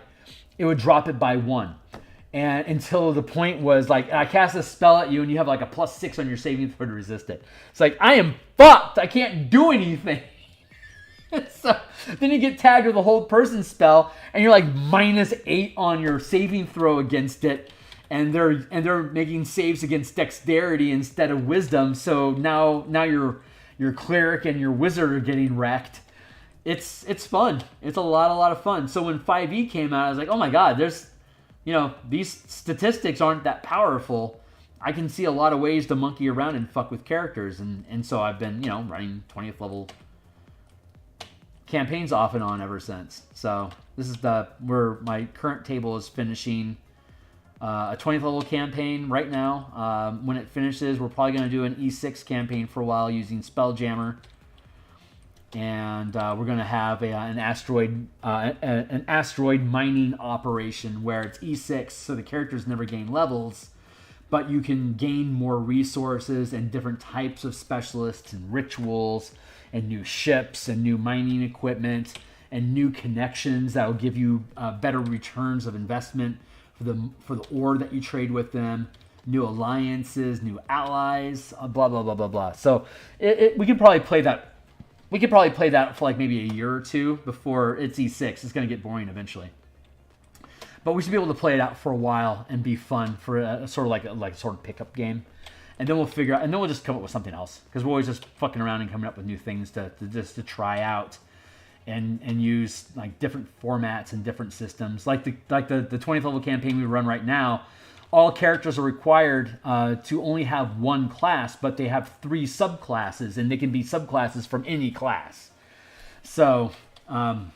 it would drop it by 1. And until the point was like, I cast a spell at you and you have like a +6 on your saving throw to resist it. It's like, I am fucked. I can't do anything. So then you get tagged with a hold person spell and you're like -8 on your saving throw against it. And they're making saves against dexterity instead of wisdom. So now your cleric and your wizard are getting wrecked. It's fun. It's a lot of fun. So when 5e came out, I was like, oh my god, there's, these statistics aren't that powerful. I can see a lot of ways to monkey around and fuck with characters. And so I've been, running 20th level campaigns off and on ever since. So this is where my current table is finishing. A 20th level campaign right now. When it finishes, we're probably going to do an E6 campaign for a while using Spelljammer. And we're going to have an asteroid mining operation where it's E6, so the characters never gain levels, but you can gain more resources and different types of specialists and rituals and new ships and new mining equipment and new connections that will give you better returns of investment for the ore that you trade with them, new alliances, new allies, blah blah blah blah blah. So we could probably play that. We could probably play that for like maybe a year or two before it's E6. It's going to get boring eventually. But we should be able to play it out for a while and be fun for a sort of like a sort of pickup game, and then we'll figure out, and then we'll just come up with something else because we're always just fucking around and coming up with new things to try out. And use like different formats and different systems. Like the 20th level campaign we run right now, all characters are required to only have one class, but they have 3 subclasses, and they can be subclasses from any class. So, have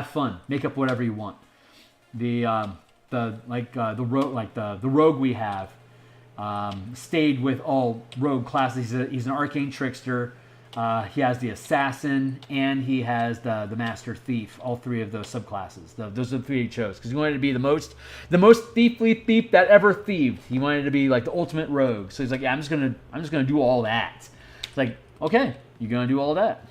fun, make up whatever you want. The rogue we have stayed with all rogue classes. He's an arcane trickster. He has the assassin, and he has the master thief. All 3 of those subclasses. Those are the 3 he chose because he wanted to be the most thiefly thief that ever thieved. He wanted to be like the ultimate rogue. So he's like, yeah, I'm just gonna do all that. It's like, okay, you're gonna do all that.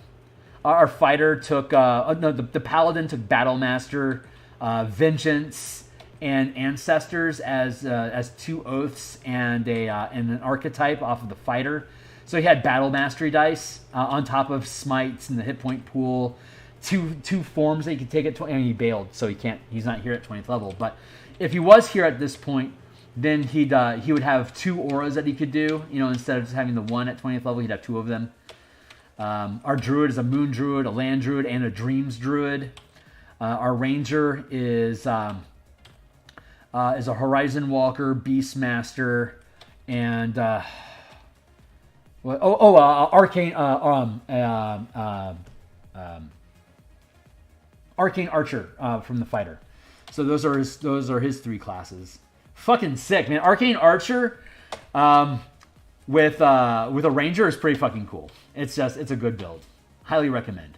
Our fighter took the paladin took battle master, vengeance, and ancestors as 2 oaths and an archetype off of the fighter. So he had battle mastery dice on top of smites and the hit point pool. Two forms that he could take at 20. And he bailed, so he's not here at 20th level. But if he was here at this point, then he would have 2 auras that he could do. Instead of just having the 1 at 20th level, he'd have 2 of them. Our druid is a moon druid, a land druid, and a dreams druid. Our ranger is a horizon walker, beastmaster, and arcane arcane archer from the fighter. So those are his 3 classes. Fucking sick, man. Arcane archer. with a ranger is pretty fucking cool. It's a good build. Highly recommend.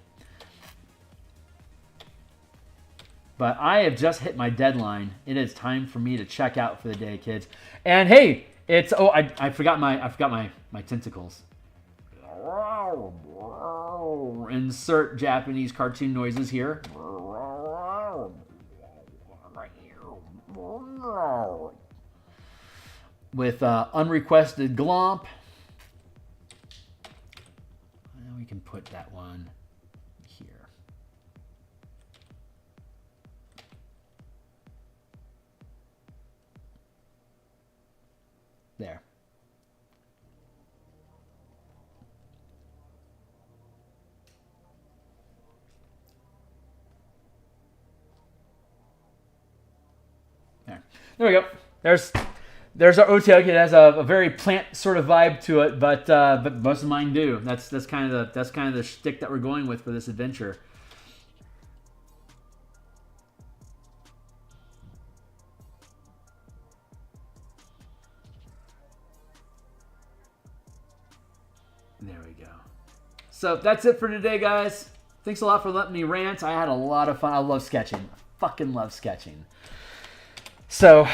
But I have just hit my deadline. It is time for me to check out for the day, kids. And hey, it's I forgot my tentacles. Insert Japanese cartoon noises here. With unrequested glomp. And we can put that one here. There. There we go. There's our OTL. It has a very plant sort of vibe to it, but most of mine do. That's kind of the shtick that we're going with for this adventure. There we go. So that's it for today, guys. Thanks a lot for letting me rant. I had a lot of fun. I love sketching. I fucking love sketching. So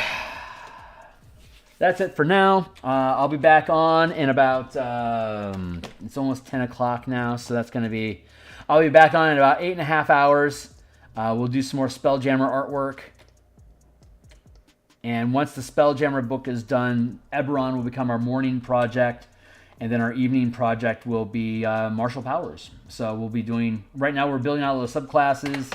that's it for now. I'll be back on in about, it's almost 10 o'clock now, so that's going to be, I'll be back on in about 8.5 hours. We'll do some more Spelljammer artwork. And once the Spelljammer book is done, Eberron will become our morning project. And then our evening project will be martial powers. So we'll be doing, right now we're building out those subclasses.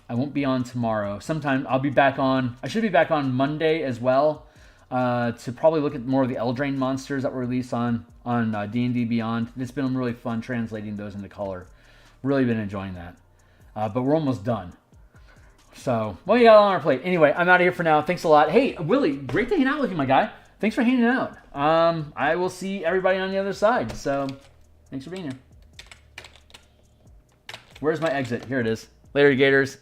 I won't be on tomorrow. Sometime I'll be back on. I should be back on Monday as well to probably look at more of the Eldraine monsters that were released on D&D Beyond. It's been really fun translating those into color. Really been enjoying that. But we're almost done. So, well, you got on our plate. Anyway, I'm out of here for now. Thanks a lot. Hey, Willie, great to hang out with you, my guy. Thanks for hanging out. I will see everybody on the other side. So, thanks for being here. Where's my exit? Here it is. Later, Gators.